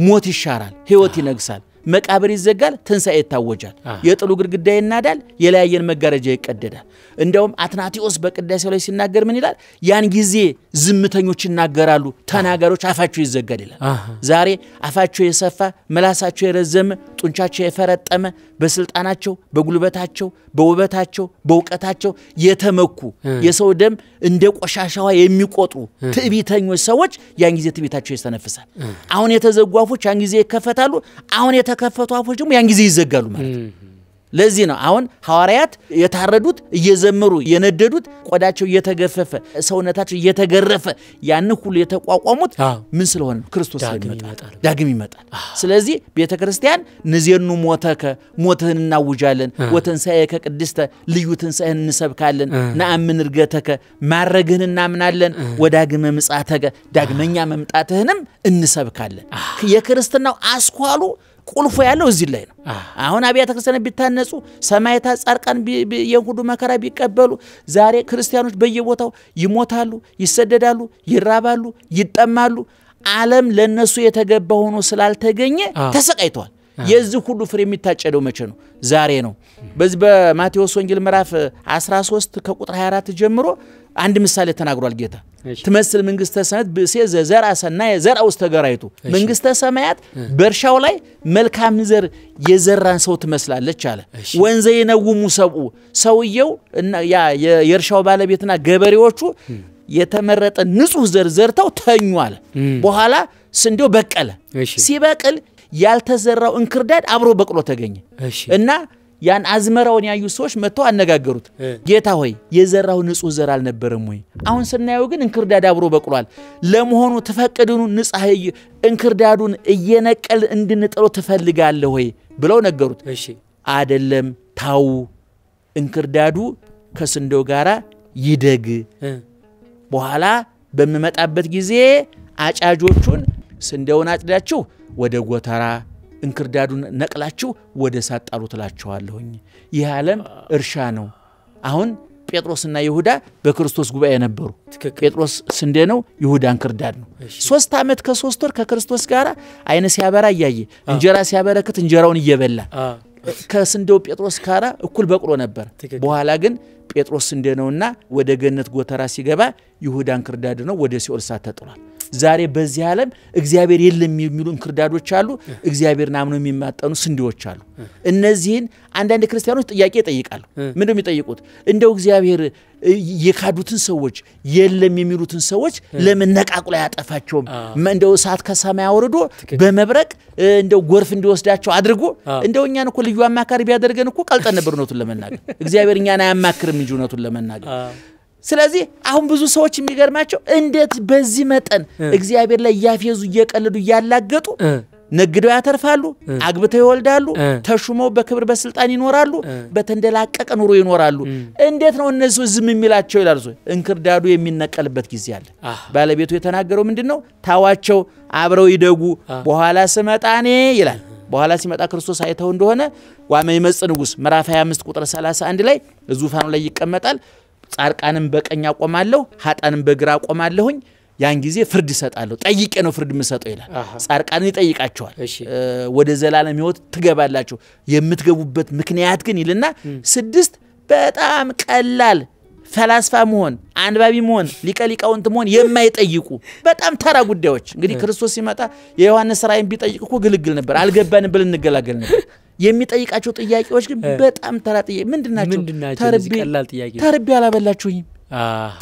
ሞት ይሻራል ህይወት ይነግሳል መቃብር ይዘጋል ትንሳኤ ይታወጃል የጥሉ ግድግዳ ይናዳል የላያየን መጋረጃ ይቀደዳል እንደውም አትናቴዎስ በቅዳሴው ላይ ሲናገር ምን ይላል ያን ጊዜ ዝምተኞች ይናገራሉ ተናጋሪዎች አፋቸው ይዘጋል ይላል ዛሬ አፋቸው የሰፋ መላሳቸው የረዘመ ጡንቻቸው የፈረጠመ በስልጣናቸው በጉልበታቸው በውበታቸው በእውቀታቸው የተመኩ የሰው ደም እንደ ቆሻሻዋ የሚቆጥሩ ትዕቢተኞች ሰዎች ያን ጊዜ ትዕቢታቸው ይስተነፍሳል አሁን የተዘጉ አፎች ያን ጊዜ ይከፈታሉ አሁን የተከፈቱ አፎች ደግሞ ያን ጊዜ ይዘጋሉ ማለት ለዚህ ነው አሁን ሐዋርያት የታረዱት እየዘመሩ የነደዱት ቆዳቸው እየተገፈፈ ሰውነታቸው እየተገረፈ ያን ሁሉ የተቋቋሙት ምን ስለሆነ ክርስቶስ ይመጣል ዳግም ይመጣል ስለዚህ ቤተክርስቲያን ንዜኑ ሞተከ ሞትህን እናውጃለን ወተንሳኤከ ቅድስተ ልዩ ትንሳኤህን እንሰብካለን ነአምን እርገተከ ማረግህን እናምናለን ወዳግመ ምጽአተከ ዳግመኛ መምጣትህንም እንሰብካለን የክርስትናው አስኳሉ ቁልፉ ያለው እዚህ ላይ ነው አሁን አብያተ ክርስቲያናት ቢታነጹ ሰማዕታት ጻድቃን የሁሉ መከራ ቢቀበሉ ዛሬ ክርስቲያኖች በየቦታው ይሞታሉ ይሰደዳሉ ይራባሉ ይጠማሉ ዓለም ለነሱ የተገባ ሆኖ ስላልተገኘ ተሰቃይተዋል የዚህ ሁሉ ፍሬ የሚታጨደው መቼ ነው ዛሬ ነው በዚህ በማቴዎስ ወንጌል ምዕራፍ 13 ከቁጥር 24 ጀምሮ አንድ ምሳሌ ተናግሯል ጌታ ትመስል መንግስተ ሰማያት በሴዘ ዘርአ ሰናየ ዘርአ ውስተ ገራይቱ መንግስተ ሰማያት በርሻው ላይ መልካም ዘር የዘራን ሰው ትመስላለች አለ ወንዘ የነውሙ ሰብኡ ሰውየው እና ያ የእርሻው ባለቤትና ገበሬዎቹ የተመረጠ ንጹህ ዘር ዘርተው ተኙ አለ በኋላ ስንዴው በቀለ ሲበቅል ያልተዘራው እንክርዳድ አብሮ በቅሎ ተገኘ እና ያን አዝመራውን ያዩ ሰዎች መተው አነጋገሩት ጌታ ሆይ የዘራው ንጹህ ዘር አልነበረም ወይ አሁን ስናየው ግን እንክርዳድ አብሮ በቅሏል ለመሆኑ ተፈቀደኑ ንጹህ እንክርዳዱን እየነቀል እንድንጥሎ ተፈልጋለህ ወይ ብለው ነገሩት አይደለም ታው እንክርዳዱ ከስንዴው ጋራ ይደግ በኋላ በመመጣበት ጊዜ አጫጆቹን ስንዴውን አጭዳችሁ ወደ ጎተራ እንክርዳዱን ነቅላችሁ ወደ ሳጣሉ ትላቸዋለሁኝ ይህ ዓለም እርሻ ነው አሁን ጴጥሮስና ይሁዳ በክርስቶስ ጉባኤ ነበሩ ጴጥሮስ ስንዴ ነው ይሁዳ እንክርዳድ ነው 3 አመት ከ3 ወር ከክርስቶስ ጋራ አይነ ሲያበራ ያየ እንጀራ ሲያበረክት እንጀራውን እየበላ ከስንዴው ጴጥሮስ ጋራ እኩል በቅሎ ነበር በኋላ ግን ጴጥሮስ ስንዴ ነውና ወደ ገነት ጎተራ ሲገባ ይሁዳ እንክርዳድ ነው ወደ ሲኦል ሳት ተጥሏል ዛሬ በዚህ ዓለም እግዚአብሔር የለም የሚሉ እንክርዳዶች አሉ እግዚአብሔርን አምነው የሚማጠኑ ስንዴዎች አሉ እነዚህን አንዳንድ ክርስቲያኖች ጥያቄ ይጠይቃሉ ምንድነው የሚጠይቁት እንደው እግዚአብሔር የካዱትን ሰዎች የለም የሚሉትን ሰዎች ለምን ነቃቁላ ያጠፋቸውም እንደው ሰዓት ከሰማይ አወርዶ በመብረቅ እንደው ጎርፍ እንዲወስዳቸው አድርጎ እንደው እኛን እኮ ልዩ አማካሪ ቢያደርገን እኮ ቀልጠን ነበር ነውቱን ለመናገር እግዚአብሔር እኛን አያማክርም እንጂ ነውቱን ለመናገር ስለዚህ አሁን ብዙ ሰዎች የሚገርማቸው እንዴት በዚህ መጠን እግዚአብሔር ላይ ያፈዙ እየቀለዱ ያላገጡ ነግደው ያተርፋሉ አግብተው ይወልዳሉ ተሹመው በክብር በስልጣን ይኖራሉ በተንደላቀቀ ኑሮ ይኖራሉ እንዴት ነው እነሱ ዝም የሚላቸው ይላል እንክርዳዱ የሚነቀልበት ጊዜ አለ ባለቤቱ የተናገረው ምንድነው ታዋቸው አብረው ይደጉ በኋላ ስመጣኔ ይላል በኋላ ሲመጣ ክርስቶስ አይተው እንደሆነ ዋመ ይመጽ ንጉስ ምዕራፍ 25 ቁጥር 31 ላይ ዙፋኑ ላይ ይቀመጣል ጻርቃንም በቀኝ አቆማለሁ ኃጣንም በግራ አቆማለሁኝ ያን ጊዜ ፍርድ ይሰጣለሁ ጠይቄ ነው ፍርድ መስጠው ይላል ጻርቃንን ይጠይቃቸዋል ወደ ዘላለም ሕይወት ትገባላችሁ የምትገቡበት ምክንያት ግን ይልና 6 በጣም ቀላል ፈላስፋ መሆን አንባቢ መሆን ሊቀሊቃውንት መሆን የማይጠይቁ በጣም ተራ ጉዳዮች እንግዲህ ክርስቶስ ሲመጣ የዮሐንስ ራእይን ቢጠይቅ እኮ ግልግል ነበር አልገባንም ብለን እንገላገል ነበር የሚጠይቃቸው ጥያቄዎች ግን በጣም ተራ ጥያቄ ምንድናቸው ተርቢ አላበላችሁኝም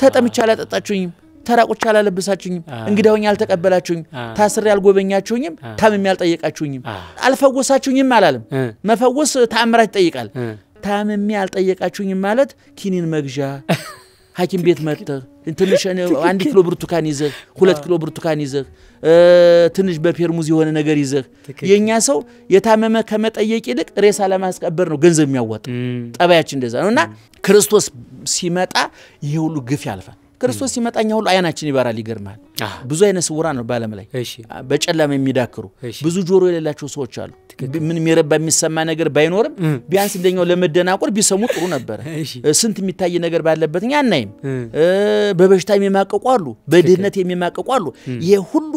ተጠምቻ አላጠጣችሁኝም ተራቆች አላለበሳችሁኝም እንግዳውኝ አልተቀበላችሁኝም ታስሬ አልጎበኛችሁኝም ታምም ያልጠየቃችሁኝም አልፈወሳችሁኝም አላለም መፈወስ ተአምራት ይጠይቃል ታምም ያልጠየቃችሁኝም ማለት ኪኒን መግዣ ሐኪም ቤት መጥተህ ትንሽ 1 ኪሎ ብርቱካን ይዘህ 2 ኪሎ ብርቱካን ይዘህ ትንሽ በፔርሙዝ የሆነ ነገር ይዘህ የኛ ሰው የታመመ ከመጠየቅ ይልቅ ሬሳ ለማስቀበር ነው ገንዘብ የሚያወጣ ጠባያችን እንደዛ ነውና ክርስቶስ ሲመጣ ይሄ ሁሉ ግፍ ያልፋል ክርስቶስ ሲመጣኛ ሁሉ አይናችን ይባራል ይገርማል ብዙ አይነ ስውራን ነው ባለም ላይ በጨለማ የሚዳክሩ ብዙ ጆሮ የሌላቸው ሰዎች አሉ ምን የሚረባ የሚሰማ ነገር ባይኖርም ቢያንስ እንደኛው ለመደናቆር ቢሰሙ ጥሩ ነበር ስንት የሚታይ ነገር ባለበትኛ አናይም በበሽታ የሚማቀቁ አሉ በድህነት የሚማቀቁ አሉ ይሄ ሁሉ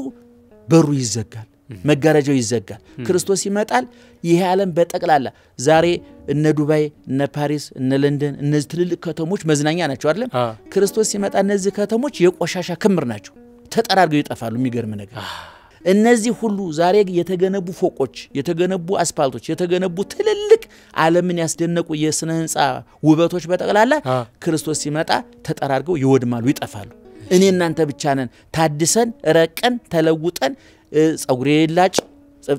በሩ ይዘጋል መጋረጃው ይዘጋል ክርስቶስ ይመጣል ይሄ ዓለም በጠቅላላ ዛሬ እነ ዱባይ እነ ፓሪስ እነ ለንደን እነዚህ ትልልቅ ከተሞች መዝናኛ ናቸው አይደል ክርስቶስ ሲመጣ እነዚህ ከተሞች የቆሻሻ ክምር ናቸው ተጠራርገው ይጠፋሉ የሚገርም ነገር እነዚህ ሁሉ ዛሬ የተገነቡ ፎቆች የተገነቡ አስፋልቶች የተገነቡ ትልልቅ ዓለምን ያስደነቁ የስነ ህንጻ ውበቶች በጠቅላላ ክርስቶስ ሲመጣ ተጠራርገው ይወድማሉ ይጠፋሉ እኔ እናንተ ብቻ ነን ታድሰን ረቀን ተለውጠን ጸጉሬ ላጭ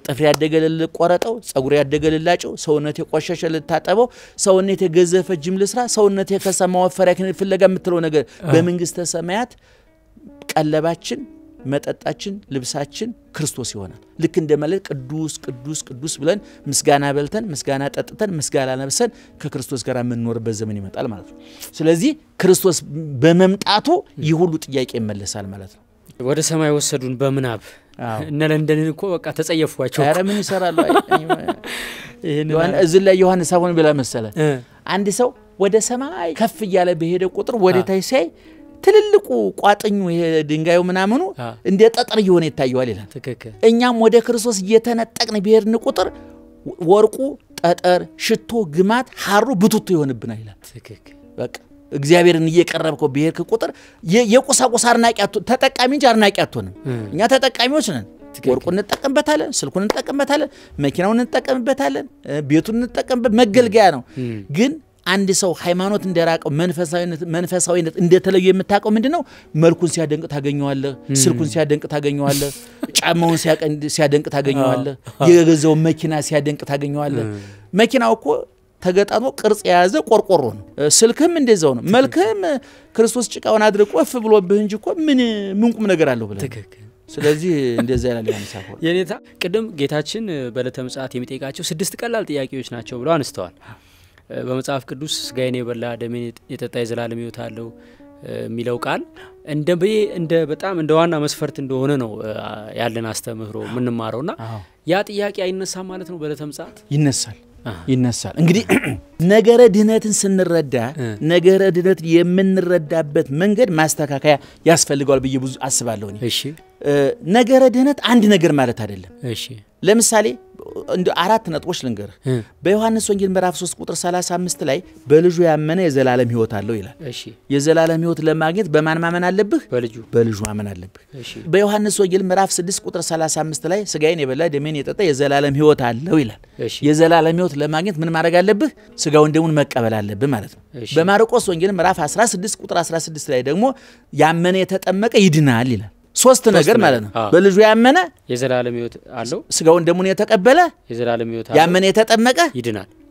ጥፍሬ ያደገለል ቆረጠው ጸጉሬ ያደገለላጭው ሰውነቴ ቆሸሸ ልታጠበው ሰውነቴ ገዘፈ ጅም ልስራ ሰውነቴ ከሰማው ወፈሪያ ከነ ፍለጋ የምትለው ነገር በመንግስተ ሰማያት ቀለባችን መጠጣችን ልብሳችን ክርስቶስ ይሆናል ልክ እንደማለት ቅዱስ ቅዱስ ቅዱስ ብለን ምስጋና በልተን ምስጋና ጠጥተን ምስጋና ለብሰን ከክርስቶስ ጋር የምንኖርበት ዘመን ይመጣል ማለት ነው ስለዚህ ክርስቶስ በመምጣቱ ይሁሉ ጥያቄ ይመለሳል ማለት ነው ወደ ሰማይ ወሰዱን በመናብ እነ ለንደንን እኮ በቃ ተጸየፏቸው ኧረ ምን ይሰራሉ እዚህ ዮሐንስ አሁን ብላ መሰለ አንድ ሰው ወደ ሰማይ ከፍ ይያለ በሄደ ቁጥር ወደ ታች ሳይ ትልልቁ ቋጥኙ ይሄ ድንጋዩ ምናምኑ እንደ ጠጠር ይሆነ ይታያል ይላል ትክክል እኛም ወደ ክርስቶስ እየተነጠቅን በሄድን ቁጥር ወርቁ ጠጠር ሽቶ ግማት ሐሩ ብቱቱ ይሆንብናል ይላል ትክክል በቃ እግዚአብሔርን እየቀረብከው በሄድክ ቁጥር የቁሳቁስ አርናቂ ተጠቃሚ እንጂ አርናቂ አትሆንም እኛ ተጠቃሚዎች ነን ወርቁን እንጠቀምበታለን ስልኩን እንጠቀምበታለን መኪናውን እንጠቀምበታለን ቤቱን እንጠቀምበት መገልገያ ነው ግን አንድ ሰው ሃይማኖት እንደራቀው መንፈሳዊነት እንደተለየ የምታቀው ምንድነው መልኩን ሲያደንቅ ታገኘዋለህ ስልኩን ሲያደንቅ ታገኘዋለህ ጫማውን ሲያደንቅ ታገኘዋለህ የገዛው መኪና ሲያደንቅ ታገኘዋለህ መኪናው እኮ ተገጣጥሞ ቅርጽ የያዘ ቆርቆሮ ነው ስልክም እንደዛው ነው መልክም ክርስቶስ ጭቃውን አድርቆ እፍ ብሎብህ እንጂ እኮ ምን ቁም ነገር አለው ብለህ ትክክል ስለዚህ እንደዛ ያለ ያንሳፈው የኔታ ቅድም ጌታችን በዕለተ ምጽአት የሚጠይቃቸው 6 ቀላል ጥያቄዎች ናቸው ብለው አንስተዋል በመጽሐፍ ቅዱስ ስጋዬን የበላ ደሜን የጠጣ የዘላለም ሕይወት አለው የሚለው ቃል እንደ በጣም እንደ ዋና መስፈርት እንደሆነ ነው ያለን አስተምህሮ ምንማረውና ያ ጥያቄ አይነሳም ማለት ነው በዕለተ ምጽአት ይነሳል እንግዲህ ነገረ ድህነትን ስንረዳ ነገረ ድህነት የምንረዳበት መንገድ ማስተካከያ ያስፈልጋል በየብዙ አስባለሁ እሺ ነገረ ድህነት አንድ ነገር ማለት አይደለም እሺ ለምሳሌ እንደ አራት ነጥቦች ልንገርህ በዮሐንስ ወንጌል ምዕራፍ 3 ቁጥር 35 ላይ በልጁ ያመነ የዘላለም ሕይወት አለው ይላል እሺ የዘላለም ሕይወት ለማግኘት በማን ማመን አለብህ በልጁ ማመን አለብህ እሺ በዮሐንስ ወንጌል ምዕራፍ 6 ቁጥር 35 ላይ ስጋዬን የበላ ደሜን የጠጣ የዘላለም ሕይወት አለው ይላል እሺ የዘላለም ሕይወት ለማግኘት ምን ማድረግ አለብህ ስጋውን ደሙን መቀበል አለብህ ማለት ነው በማርቆስ ወንጌል ምዕራፍ 16 ቁጥር 16 ላይ ደግሞ ያመነ የተጠመቀ ይድናል ይላል ሶስት ነገር ማለት ነው በልጁ ያመነ የዘላለም ሕይወት አለው ስጋውን ደሙን የተቀበለ የዘላለም ሕይወት አለው ያመነ የተጠመቀ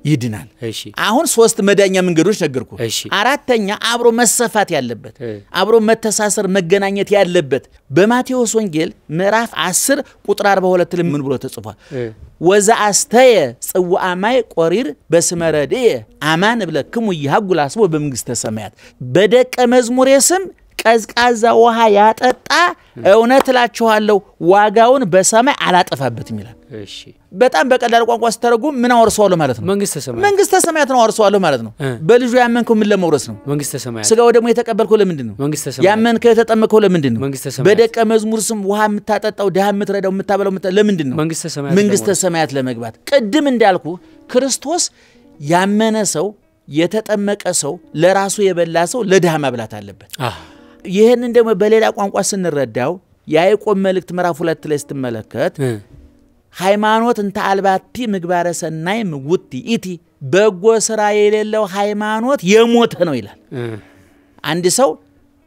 ይድናል እሺ አሁን ሶስት መዳኛ መንገዶች ነገርኩ እሺ አራተኛ አብሮ መሰፋት ያለበት አብሮ መተሳሰር መገናኘት ያለበት በማቴዎስ ወንጌል ምዕራፍ 10 ቁጥር 42 ላይ ምን ብሎ ተጽፏል ወዛ አስተየ ጽዋአ ማይ ቆሪር በስመረደ አማን ብለክሙ ይሃጉላስቦ በመንግስተ ሰማያት በደቀ መዝሙር ስም ቀዝቃዛ ውሃ ያጠጣ እውነት እላችኋለሁ ዋጋውን በሰማይ አላጠፋበትም ይላል እሺ በጣም በቀላል ቋንቋ ስተረጉም ምን አወርሰዋለሁ ማለት ነው መንግስተ ሰማያት ነው አወርሰዋለሁ ማለት ነው በልጁ ያመንከው ምን ለመውረስ ነው መንግስተ ሰማያት ስጋው ደግሞ የተቀበልከው ለምንድን ነው ያመንከው የተጠመቀው ለምንድን ነው በደቀ መዝሙር ስም ውሃ የምታጠጣው ደሃ የምትረዳው የምታበላው ለምንድን ነው መንግስተ ሰማያት ለመግባት ቅድም እንዳልኩ ክርስቶስ ያመነ ሰው የተጠመቀ ሰው ለራሱ የበላ ሰው ለደሃ ማብላት አለበት ይሄንን ደግሞ በሌላ ቋንቋ ስንረዳው ያዕቆብ መልእክት ምዕራፍ 2 ላይ ስትመለከት ሃይማኖት እንተ አልባቲ ምግባረ ሰናይ ምውቲ ኢቲ በጎ ስራ የሌለው ሃይማኖት የሞተ ነው ይላል አንድ ሰው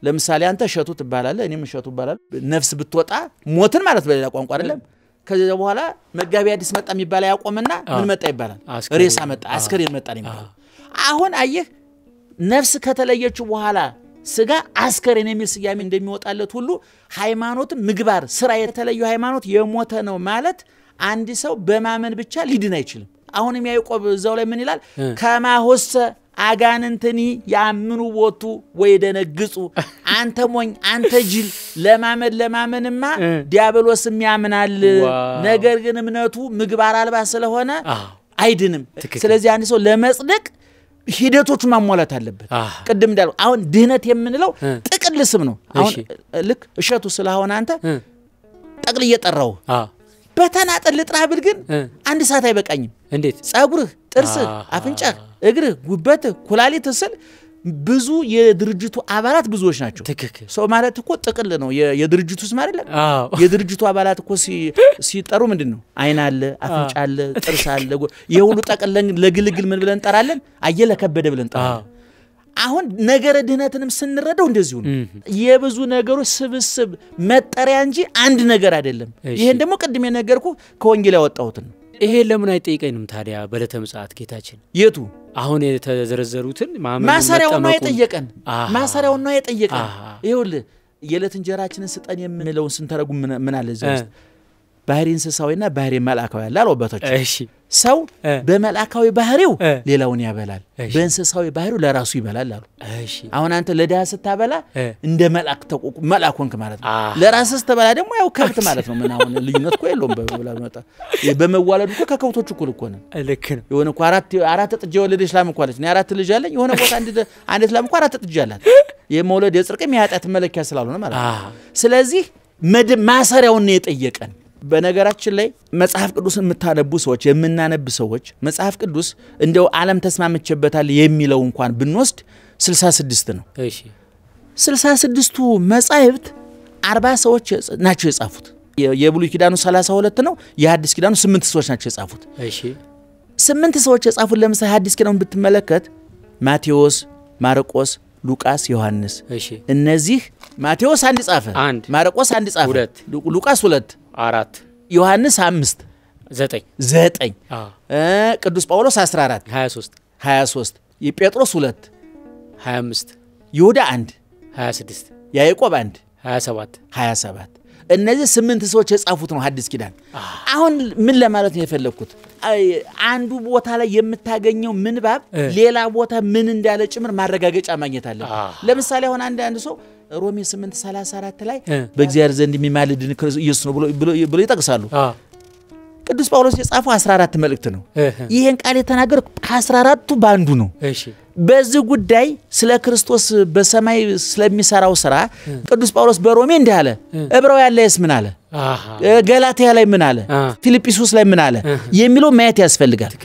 ለምሳሌ አንተ ሸቱ ትባላለህ እኔም ሸቱ ይባላል ነፍስ ብትወጣ ሞትን ማለት በሌላ ቋንቋ አይደለም ከዛ በኋላ መጋቢ አዲስ መጣ የሚባል ያቆምና ምን መጣ ይባላል ሬሳ መጣ አስከሬን መጣ ይባላል አሁን አየህ ነፍስ ከተለየችው በኋላ ስጋ አስከሬን የሚል ስያሜ እንደሚወጣለት ሁሉ ሃይማኖት ምግባር ስራ የተለየ ሃይማኖት የሞተ ነው ማለት አንድ ሰው በማመን ብቻ ሊድን አይችልም አሁንም ያዕቆብ እዛው ላይ ምን ይላል ከማሆሰ አጋንንተኒ ያምኑ ወጡ ወይደነግጹ አንተ ሞኝ አንተ ጅል ለማመንማ ዲያብሎስም ያምናል ነገር ግን እምነቱ ምግባር አልባ ስለሆነ አይድንም ስለዚህ አንድ ሰው ለመጽደቅ ሂደቶቹ ማሟላት አለበት ቅድም እንዳልኩ አሁን ድህነት የምንለው ጥቅል ስም ነው አሁን ልክ እሸቱ ስለሆነ አንተ ጠቅል እየጠራው በተናጠል ልጥራብል ግን አንድ ሰዓት አይበቃኝም እንዴት ጸጉርህ ጥርስህ አፍንጫህ እግርህ ጉበትህ ኩላሊት ስል ብዙ የድርጅቱ አባላት ብዙዎች ናቸው ሰው ማለት እኮ ጥቅል ነው የድርጅቱ ስም አይደለም የድርጅቱ አባላት እኮ ሲጠሩ ምንድነው አይን አለ አፍንጫ አለ ጥርስ አለ የሁሉ ጠቅል ለግልግል ምን ብለን እንጠራለን አየለ ከበደ ብለን እንጠራለን አሁን ነገረ ድህነትንም ስንረዳው እንደዚሁ ነው የብዙ ነገሮች ስብስብ መጠሪያ እንጂ አንድ ነገር አይደለም ይሄን ደግሞ ቅድም የነገርኩ ከወንጌል ያወጣሁት ነው ይሄ ለምን አይጠይቀኝም ታዲያ በለተ ምጽአት ጌታችን የቱ አሁን የተዘረዘሩትን ማሰሪያው ነው የጠየቀን ማሰሪያው ነው የጠየቀን ይኸውልህ የዕለት እንጀራችንን ስጠን የምንለውን ስንተረጉም ምን አለ እዚህ ባህሪ እንስሳዊና ባህሪ መላእካዊ አለ አልወበቶች እሺ ሰው በመላእካዊ ባህሪው ሌላውን ያበላል በእንስሳዊ ባህሪው ለራሱ ይበላል አሉ እሺ አሁን አንተ ለዳህ ስታበላ እንደ መላእክ ተቆቁ መላእኮንክ ማለት ነው ለራስህ ስትበላ ደግሞ ያው ከብት ማለት ነው ምን አሁን ልዩነት እኮ የለውም በብላ መጣ በመዋለዱ እኮ ከከብቶች እኩል እኮ ነው ልክ ነው የሆነ እኮ አራት ጥጃ ወለደች ላም እኮ አለች እኔ አራት ልጅ አለኝ የሆነ ቦታ አንዲት ላም እኮ አራት ጥጃ አላት የመውለድ የጽድቅም የኃጢአት መለኪያ ስላልሆነ ማለት ነው ስለዚህ ማሰሪያውን ነው የጠየቀን በነገራችን ላይ መጽሐፍ ቅዱስን የምታነቡ ሰዎች የምናነብ ሰዎች መጽሐፍ ቅዱስ እንደው ዓለም ተስማምቸበታል የሚለው እንኳን ብንወስድ 66 ነው እሺ 66ቱ መጻሕፍት 40 ሰዎች ናቸው የጻፉት የብሉይ ኪዳኑ 32 ነው የሐዲስ ኪዳኑ 8 ሰዎች ናቸው የጻፉት እሺ 8 ሰዎች የጻፉት ለምሳሌ ሐዲስ ኪዳኑን ብትመለከት ማቴዎስ ማርቆስ ሉቃስ ዮሐንስ እሺ እነዚህ ማቴዎስ አንድ ጻፈ ማርቆስ አንድ ጻፈ ሉቃስ 2 4 ዮሐንስ 5 9 ቅዱስ ጳውሎስ 14 23 የጴጥሮስ 2 25 ይሁዳ 1 26 ያዕቆብ 1 27 እነዚህ 8 ሰዎች የጻፉት ነው ሐዲስ ኪዳን አሁን ምን ለማለት ነው የፈለኩት አንዱ ቦታ ላይ የምታገኘው ምንባብ ሌላ ቦታ ምን እንዳለ ጭምር ማረጋገጫ ማግኘት አለ ለምሳሌ አሁን አንድ ሰው ሮሜ 8:34 ላይ በእግዚአብሔር ዘንድ የሚማልድን ኢየሱስ ነው ብሎ ይጠቅሳሉ ቅዱስ ጳውሎስ የጻፈው 14 መልእክት ነው ይሄን ቃል የተናገረው ከ14ቱ ባንዱ ነው እሺ በዚህ ጉዳይ ስለ ክርስቶስ በሰማይ ስለሚሰራው ስራ ቅዱስ ጳውሎስ በሮሜ እንዲህ አለ ዕብራውያን ላይስ ምን አለ ገላትያ ላይ ምን አለ ፊልጵስዩስ ላይ ምን አለ የሚለው ማየት ያስፈልጋል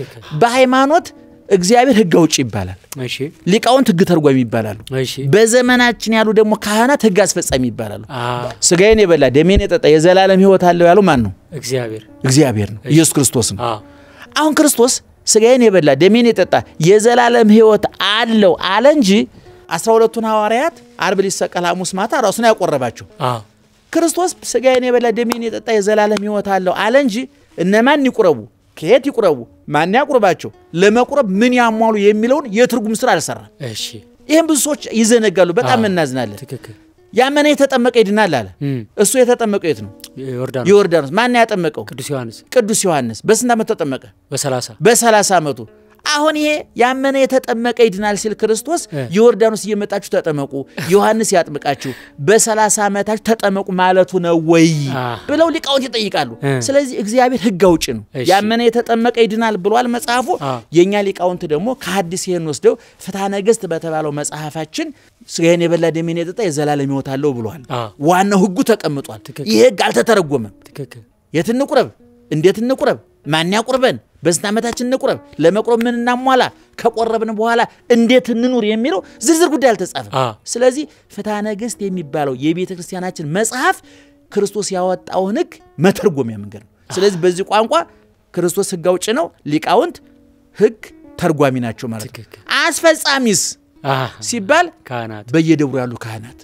በሃይማኖት እግዚአብሔር ሕግ አውጪ ይባላል እሺ ሊቃውንት ሕግ ተርጓሚ ይባላሉ እሺ በዘመናችን ያሉ ደግሞ ካህናት ሕግ አስፈጻሚ ይባላሉ ስጋዬን የበላ ደሜን የጠጣ የዘላለም ሕይወት አለው ያለው ማን ነው እግዚአብሔር ነው ኢየሱስ ክርስቶስ ነው አሁን ክርስቶስ ስጋዬን የበላ ደሜን የጠጣ የዘላለም ሕይወት አለው አለ እንጂ 12ቱን ሐዋርያት ዓርብ ሊሰቀል ሐሙስ ማታ ራሱን ያቆረባቸው ክርስቶስ ስጋዬን የበላ ደሜን የጠጣ የዘላለም ሕይወት አለው አለ እንጂ እነማን ይቁረቡ ከየት ይቁረቡ ማን ያቁርባቸው ለመቁረብ ምን ያሟሉ የሚለውን የትርጉም ስራ አልሰራ እሺ ይሄን ብዙ ሰዎች ይዘነጋሉ በጣም እናዝናለን ትክክል ያመነ የተጠመቀ ይድናል አለ እሱ የተጠመቀው የት ነው ዮርዳኖስ ማን ያጠመቀው ቅዱስ ዮሐንስ በስንት ዓመት ተጠመቀ በ30 ዓመቱ አሁን ይሄ ያመነ የተጠመቀ ይድናል ሲል ክርስቶስ ዮርዳኖስ እየመጣችሁ ተጠመቁ ዮሐንስ ያጥምቃችሁ በ30 ዓመታችሁ ተጠመቁ ማለቱ ነው ወይ ብለው ሊቃውንት ይጠይቃሉ ስለዚህ እግዚአብሔር ሕግ አውጪ ነው ያመነ የተጠመቀ ይድናል ብሏል መጽሐፉ የኛ ሊቃውንት ደግሞ ከሐዲስ ይሄን ወስደው ፍትሐ ነገሥት በተባለው መጽሐፋችን ስጋዬን የበላ ደሜን የጠጣ የዘላለም ሕይወት አለው ብሏል ዋናው ሕጉ ተቀምጧል ይሄ ሕግ አልተተረጎመም የት እንቁረብ እንዴት እንቁረብ ማን ያቁርበን በስንት ዓመታችን እንቁረብ ለመቁረብ ምን እናሟላ ከቆረብን በኋላ እንዴት እንኑር የሚለው ዝርዝር ጉዳይ አልተጻፈም ስለዚህ ፍትሐ ነገሥት የሚባለው የቤተ ክርስቲያናችን መጽሐፍ ክርስቶስ ያወጣውን ሕግ መተርጎሚያ መንገድ ነው ስለዚህ በዚህ ቋንቋ ክርስቶስ ሕግ አውጪ ነው ሊቃውንት ሕግ ተርጓሚ ናቸው ማለት ነው አስፈጻሚስ ሲባል ካህናት በየደብሩ ያሉ ካህናት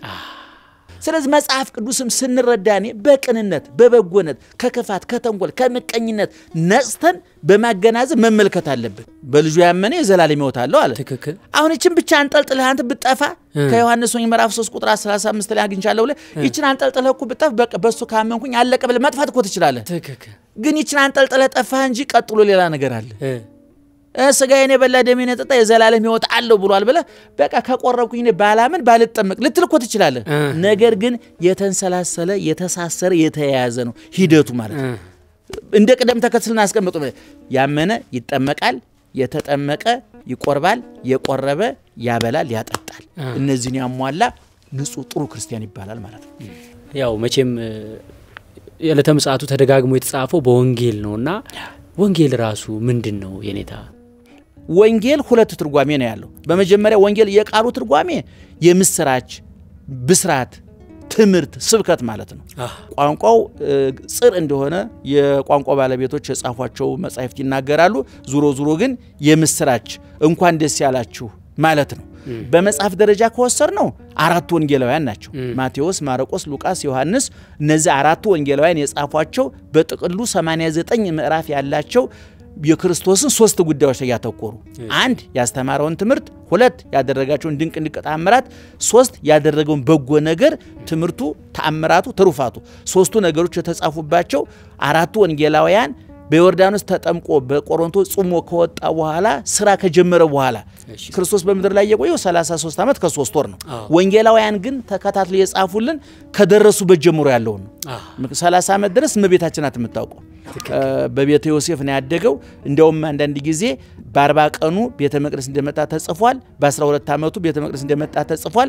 ስለዚህ መጽሐፍ ቅዱስም ስንረዳኔ በቅንነት በበጎነት ከከፋት ከተንኮል ከምቀኝነት ነጽተን በማገናዘብ መመልከት አለበት በልጁ ያመነ የዘላለም ሕይወት አለው አለ ትክክል አሁን እቺን ብቻ አንጠልጥለህ አንተ ብትጠፋ ከዮሐንስ ወንጌል ምዕራፍ 3 ቁጥር 35 ላይ አግኝቻለሁ ብለህ እቺን አንጠልጥለህ እኮ ብትጠፋ በቃ በሱ ካመንኩኝ አለቀ ብለህ መጥፋት እኮ ትችላለህ ትክክል ግን እቺን አንጠልጥለህ ጠፋህ እንጂ ቀጥሎ ሌላ ነገር አለ ስጋዬን የበላ ደሜን የጠጣ የዘላለም ሕይወት አለው ብሏል ብለህ በቃ ከቆረብኩኝ ባላምን ባልጠመቅ ልትልኮ ትችላለህ ነገር ግን የተንሰላሰለ የተሳሰረ የተያያዘ ነው ሂደቱ ማለት እንደ ቅደም ተከተልና አስቀምጡ ያመነ ይጠመቃል የተጠመቀ ይቆርባል የቆረበ ያበላል ያጠጣል እነዚህን ያሟላ ንጹህ ጥሩ ክርስቲያን ይባላል ማለት ነው ያው መቼም ለተምጻቱ ተደጋግሞ የተጻፈው በወንጌል ነውና ወንጌል ራሱ ምንድነው የኔታ? ወንጌል ሁለት ትርጓሜ ነው ያለው። በመጀመሪያ ወንጌል የቃሉ ትርጓሜ የምስራች፣ ብስራት፣ ትምህርት፣ ስብከት ማለት ነው። ቋንቋው ጽር እንደሆነ የቋንቋ ባለቤቶች የጻፏቸው መጻሕፍት ይናገራሉ። ዙሮ ግን የምስራች እንኳን ደስ ያላችሁ ማለት ነው። በመጽሐፍ ደረጃ ከወሰድነው አራቱ ወንጌላውያን ናቸው። ማቴዎስ፣ ማርቆስ፣ ሉቃስ፣ ዮሐንስ። እነዚህ አራቱ ወንጌላውያን የጻፏቸው በጥቅሉ 89 ምዕራፍ ያላቸው የክርስቶስን ሶስት ጉዳዮች ላይ ያተኮሩ። አንድ ያስተማረውን ትምህርት፣ ሁለት ያደረጋቸውን ድንቅ ተአምራት፣ ሶስት ያደረገውን በጎ ነገር ትምህርቱ፣ ተአምራቱ፣ ትሩፋቱ ሶስቱ ነገሮች የተጻፉባቸው አራቱ ወንጌላውያን በዮርዳኖስ ተጠምቆ በቆሮንቶስ ጾሞ ከወጣ በኋላ ስራ ከጀመረ በኋላ ክርስቶስ በመድር ላይ የቆየው 33 ዓመት ከ3 ወር ነው። ወንጌላውያን ግን ተከታትለው የጻፉልን ከደረሱበት ጀምሮ ያለው ነው። 30 ዓመት ድረስ እመቤታችን አትምታውቀው በቤተ ዮሴፍ ነው ያደገው። እንደውም አንዳንድ ጊዜ በ40 ቀኑ ቤተ መቅደስ እንደመጣ ተጽፏል። በ12 ዓመቱ ቤተ መቅደስ እንደመጣ ተጽፏል።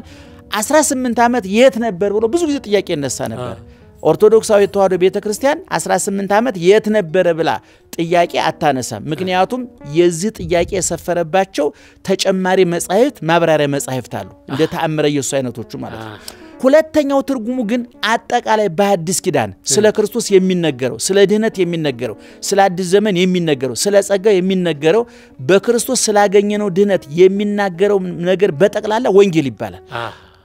18 ዓመት የት ነበር ብሎ ብዙ ጊዜ ጥያቄ ይነሳ ነበር። ኦርቶዶክሳዊ ተዋሕዶ ቤተክርስቲያን 18 ዓመት የት ነበር ብላ ጥያቄ አታነሳም። ምክንያቱም የዚህ ጥያቄ የሰፈረባቸው ተጨማሪ መጻሕፍት ማብራሪያ መጻሕፍት አሉ እንደ ተአምረ ኢየሱስ አይነቶቹ ማለት ነው። ሁለተኛው ትርጉሙ ግን አጠቃላይ በአዲስ ኪዳን ስለ ክርስቶስ የሚነገረው፣ ስለ ድህነት የሚነገረው፣ ስለ አዲስ ዘመን የሚነገረው፣ ስለ ጸጋ የሚነገረው፣ በክርስቶስ ስላገኘነው ድህነት የሚናገረው ነገር በጠቅላላ ወንጌል ይባላል።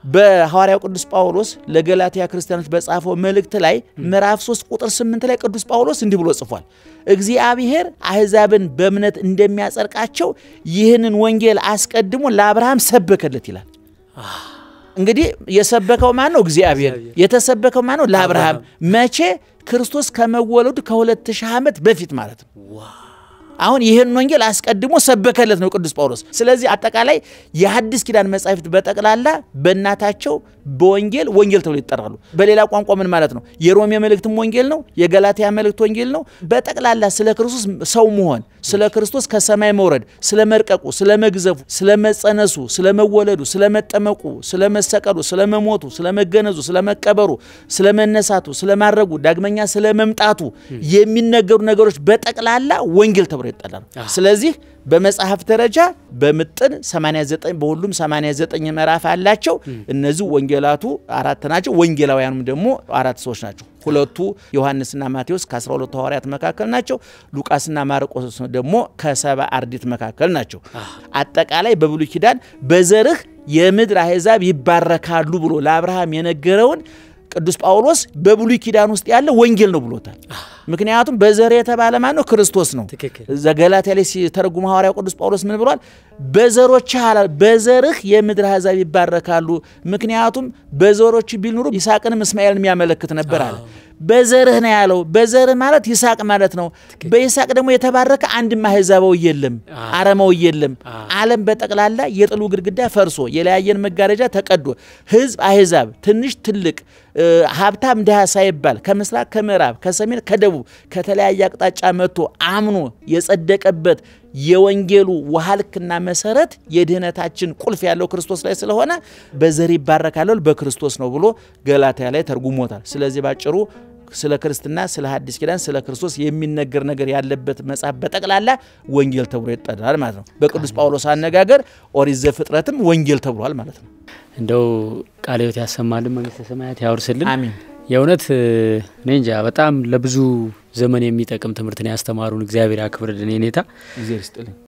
በሐዋርያው ቅዱስ ጳውሎስ ለገላትያ ክርስቲያኖች በጻፈው መልእክት ላይ ምዕራፍ 3 ቁጥር 8 ላይ ቅዱስ ጳውሎስ እንዲህ ብሎ ጽፏል። እግዚአብሔር አሕዛብን በእምነት እንደሚያጸድቃቸው ይህንን ወንጌል አስቀድሞ ለአብርሃም ሰበከለት ይላል። እንግዲህ የሰበከው ማን ነው? እግዚአብሔር። የተሰበከው ማን ነው? ለአብርሃም። መቼ? ክርስቶስ ከመወለዱ ከ2000 ዓመት በፊት ማለት ነው። አሁን ይሄን ወንጌል አስቀድሞ ሰበከለት ነው ቅዱስ ጳውሎስ። ስለዚህ አጠቃላይ የሐዲስ ኪዳን መጻሕፍት በጠቅላላ በእናታቸው በወንጌል ተብሎ ይጠራሉ። በሌላ ቋንቋ ምን ማለት ነው? የሮሜ መልእክትም ወንጌል ነው፣ የገላትያ መልእክት ወንጌል ነው። በጠቅላላ ስለ ክርስቶስ ሰው መሆን፣ ስለ ክርስቶስ ከሰማይ መውረድ፣ ስለ መርቀቁ፣ ስለ መግዘፉ፣ ስለ መጸነሱ፣ ስለ መወለዱ፣ ስለ መጠመቁ፣ ስለ መሰቀሉ፣ ስለ መሞቱ፣ ስለ መገነዙ፣ ስለ መቀበሩ፣ ስለ መነሳቱ፣ ስለ ማረጉ፣ ዳግመኛ ስለ መምጣቱ የሚነገሩ ነገሮች በጠቅላላ ወንጌል ተብሎ ይጠራሉ። ስለዚህ በመጽሐፍ ደረጃ በምጥን 89 በሁሉም 89 ምዕራፍ አላቸው። እነዚህ ወንጌላቱ አራት ናቸው። ወንጌላውያኑም ደግሞ አራት ሰዎች ናቸው። ሁለቱ ዮሐንስና ማቴዎስ ከ12 ሐዋርያት መካከል ናቸው። ሉቃስና ማርቆስ ደግሞ ከ70 አርድእት መካከል ናቸው። አጠቃላይ በብሉይ ኪዳን በዘርህ የምድር አሕዛብ ይባረካሉ ብሎ ለአብርሃም የነገረውን ቅዱስ ጳውሎስ በብሉይ ኪዳን ውስጥ ያለ ወንጌል ነው ብሎታል። ምክንያቱም በዘር የተባለ ማን ነው? ክርስቶስ ነው። ዘገላትያ ላይ ሲተረጉም ሐዋርያው ቅዱስ ጳውሎስ ምን ብሏል? በዘሮች በዘርህ የምድር አሕዛብ ይባረካሉ። ምክንያቱም በዘሮች ቢል ኑሮ ይስሐቅንም እስማኤልን የሚያመለክት ነበር አለ። በዘርህ ነው ያለው። በዘርህ ማለት ይስሐቅ ማለት ነው። በይስሐቅ ደግሞ የተባረከ አንድም አሕዛባዊ የለም፣ አረማዊ የለም። ዓለም በጠቅላላ የጥሉ ግድግዳ ፈርሶ የለያየን መጋረጃ ተቀዶ ሕዝብ አሕዛብ ትንሽ ትልቅ ሀብታም ድሃ ሳይባል ከምስራቅ ከምዕራብ ከሰሜን ከደቡብ ከተለያየ አቅጣጫ መጥቶ አምኖ የጸደቀበት የወንጌሉ ወሃልክና መሰረት የድህነታችን ቁልፍ ያለው ክርስቶስ ላይ ስለሆነ በዘር ይባረካል በክርስቶስ ነው ብሎ ገላትያ ላይ ተርጉሞታል። ስለዚህ ባጭሩ ስለ ክርስትና ስለ ሐዲስ ኪዳን ስለ ክርስቶስ የሚነገር ነገር ያለበት መጽሐፍ በጠቅላላ ወንጌል ተብሎ ይጠራል ማለት ነው። በቅዱስ ጳውሎስ አነጋገር ኦሪት ዘፍጥረትም ወንጌል ተብሏል ማለት ነው። እንደው ቃለ ሕይወት ያሰማልን፣ መንግስተ ሰማያት ያወርስልን። አሜን። የእውነት ነንጃ በጣም ለብዙ ዘመን የሚጠቅም ትምህርትን ያስተማሩን እግዚአብሔር ያክብርልን። የኔታ እግዚአብሔር ይስጥልን።